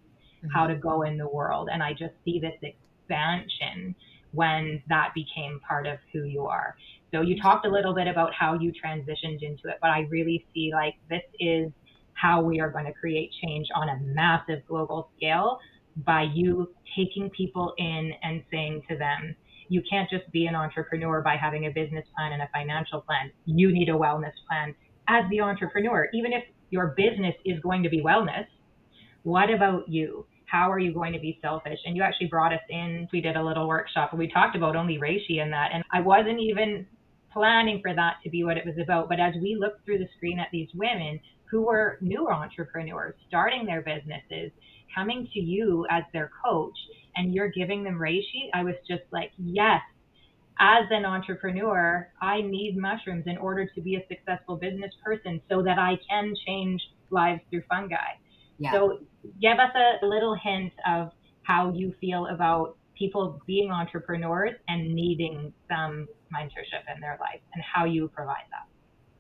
how to go in the world. And I just see this expansion when that became part of who you are. So you talked a little bit about how you transitioned into it, but I really see like this is how we are going to create change on a massive global scale, by you taking people in and saying to them, you can't just be an entrepreneur by having a business plan and a financial plan. You need a wellness plan as the entrepreneur. Even if your business is going to be wellness, what about you? How are you going to be selfish? And you actually brought us in. We did a little workshop and we talked about only reishi in that. And I wasn't even planning for that to be what it was about. But as we looked through the screen at these women who were new entrepreneurs, starting their businesses, coming to you as their coach, and you're giving them reishi, I was just like, yes, as an entrepreneur, I need mushrooms in order to be a successful business person so that I can change lives through fungi. Yeah. So give us a little hint of how you feel about people being entrepreneurs and needing some mentorship in their life and how you provide that.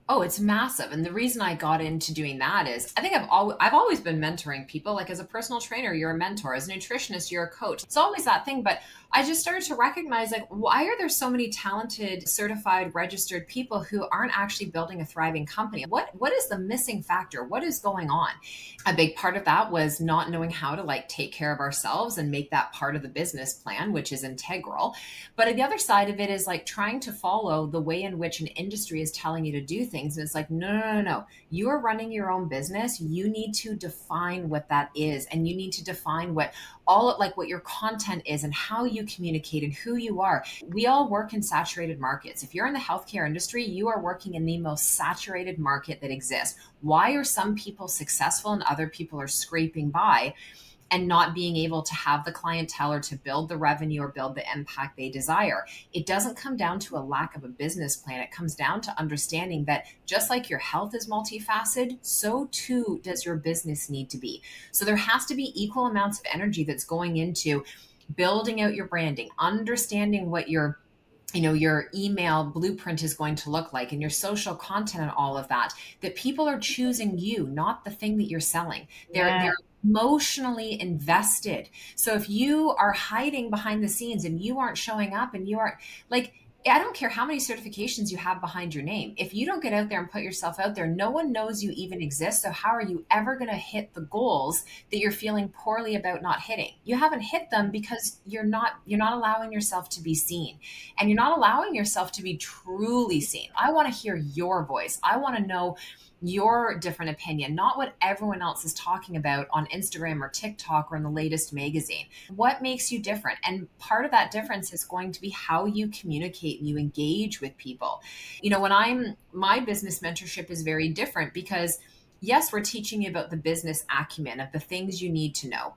Oh, it's massive. And the reason I got into doing that is I think I've always been mentoring people. Like, as a personal trainer, you're a mentor. As a nutritionist, you're a coach. It's always that thing. But I just started to recognize, like, why are there so many talented, certified, registered people who aren't actually building a thriving company? What is the missing factor? What is going on? A big part of that was not knowing how to like take care of ourselves and make that part of the business plan, which is integral. But the other side of it is like trying to follow the way in which an industry is telling you to do things. And it's like, no. You are running your own business. You need to define what that is. And you need to define what your content is and how you communicate and who you are. We all work in saturated markets. If you're in the healthcare industry, you are working in the most saturated market that exists. Why are some people successful and other people are scraping by and not being able to have the clientele or to build the revenue or build the impact they desire? It doesn't come down to a lack of a business plan. It comes down to understanding that just like your health is multifaceted, so too does your business need to be. So there has to be equal amounts of energy that's going into building out your branding, understanding what your email blueprint is going to look like, and your social content and all of that people are choosing you, not the thing that you're selling. They're emotionally invested. So if you are hiding behind the scenes and you aren't showing up and you aren't like, I don't care how many certifications you have behind your name. If you don't get out there and put yourself out there, no one knows you even exist. So how are you ever going to hit the goals that you're feeling poorly about not hitting? You haven't hit them because you're not allowing yourself to be seen, and you're not allowing yourself to be truly seen. I want to hear your voice. I want to know your different opinion, not what everyone else is talking about on Instagram or TikTok or in the latest magazine. What makes you different? And part of that difference is going to be how you communicate and you engage with people. My business mentorship is very different because yes, we're teaching you about the business acumen of the things you need to know.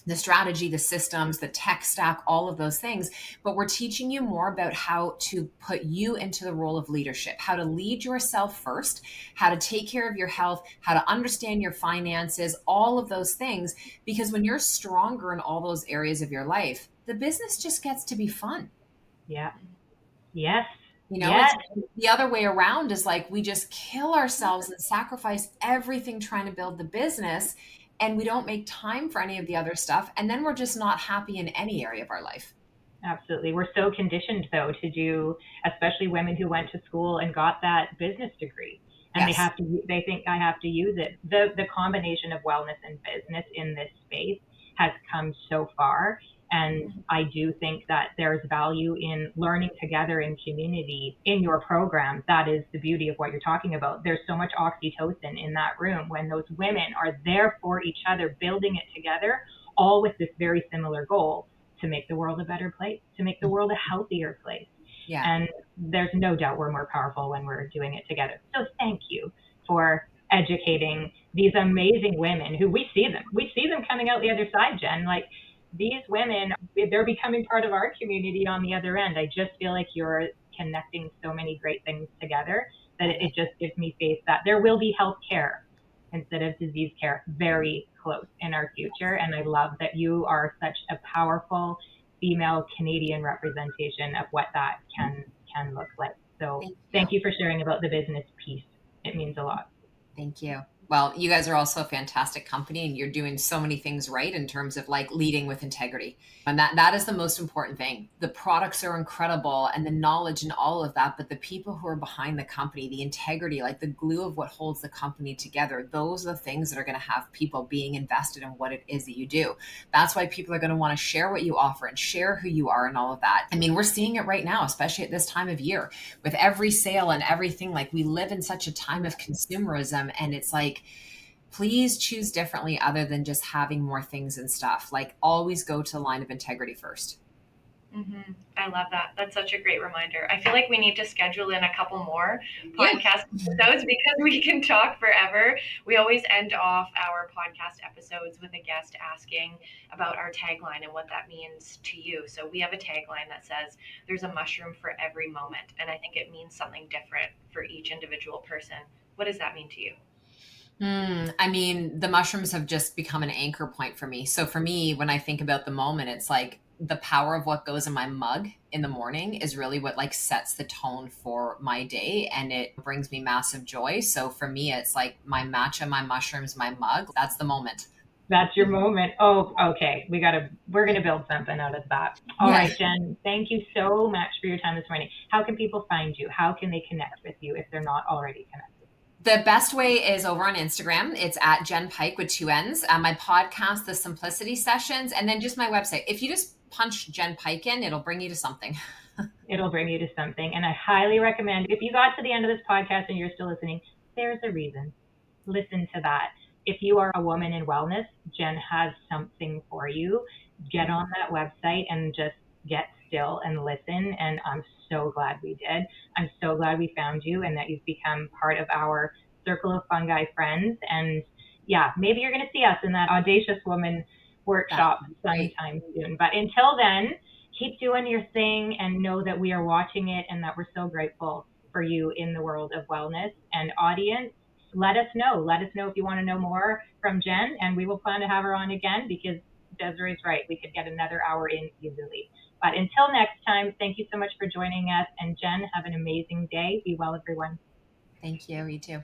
the strategy, the systems, the tech stack, all of those things. But we're teaching you more about how to put you into the role of leadership, how to lead yourself first, how to take care of your health, how to understand your finances, all of those things. Because when you're stronger in all those areas of your life, the business just gets to be fun. Yeah. Yes. It's Yes. the other way around is like we just kill ourselves and sacrifice everything trying to build the business, and we don't make time for any of the other stuff. And then we're just not happy in any area of our life. Absolutely. We're so conditioned, though, to do, especially women who went to school and got that business degree. And Yes. they think I have to use it. The combination of wellness and business in this space has come so far. And I do think that there's value in learning together in community in your program. That is the beauty of what you're talking about. There's so much oxytocin in that room when those women are there for each other, building it together, all with this very similar goal to make the world a better place, to make the world a healthier place. Yeah. And there's no doubt we're more powerful when we're doing it together. So thank you for educating these amazing women who we see them coming out the other side, Jen. Like, these women, they're becoming part of our community on the other end. I just feel like you're connecting so many great things together that it just gives me faith that there will be health care instead of disease care very close in our future. And I love that you are such a powerful female Canadian representation of what that can look like. So thank you for sharing about the business piece. It means a lot. Thank you. Well, you guys are also a fantastic company, and you're doing so many things right in terms of like leading with integrity. And that is the most important thing. The products are incredible and the knowledge and all of that, but the people who are behind the company, the integrity, like the glue of what holds the company together, those are the things that are going to have people being invested in what it is that you do. That's why people are going to want to share what you offer and share who you are and all of that. I mean, we're seeing it right now, especially at this time of year with every sale and everything. Like, we live in such a time of consumerism, and it's like, please choose differently other than just having more things and stuff. Like, always go to the line of integrity first. I love that. That's such a great reminder. I feel like we need to schedule in a couple more podcast episodes because we can talk forever. We always end off our podcast episodes with a guest asking about our tagline and what that means to you. So we have a tagline that says, "There's a mushroom for every moment." And I think it means something different for each individual person. What does that mean to you? I mean, the mushrooms have just become an anchor point for me. So for me, when I think about the moment, it's like the power of what goes in my mug in the morning is really what like sets the tone for my day, and it brings me massive joy. So for me, it's like my matcha, my mushrooms, my mug. That's the moment. That's your moment. Oh, okay. We're going to build something out of that. All right, Jen, thank you so much for your time this morning. How can people find you? How can they connect with you if they're not already connected? The best way is over on Instagram. It's at Jenn Pike with 2 N's. My podcast, the Simplicity Sessions, and then just my website. If you just punch Jenn Pike in, it'll bring you to something. It'll bring you to something. And I highly recommend, if you got to the end of this podcast and you're still listening, there's a reason. Listen to that. If you are a woman in wellness, Jen has something for you. Get on that website and just get still and listen. And I'm so glad we did. I'm so glad we found you and that you've become part of our circle of fungi friends. And yeah, maybe you're going to see us in that Audacious Woman workshop sometime soon. But until then, keep doing your thing and know that we are watching it and that we're so grateful for you in the world of wellness. And audience, let us know. Let us know if you want to know more from Jen, and we will plan to have her on again because Desiree's right. We could get another hour in easily. But until next time, thank you so much for joining us. And Jen, have an amazing day. Be well, everyone. Thank you. You too.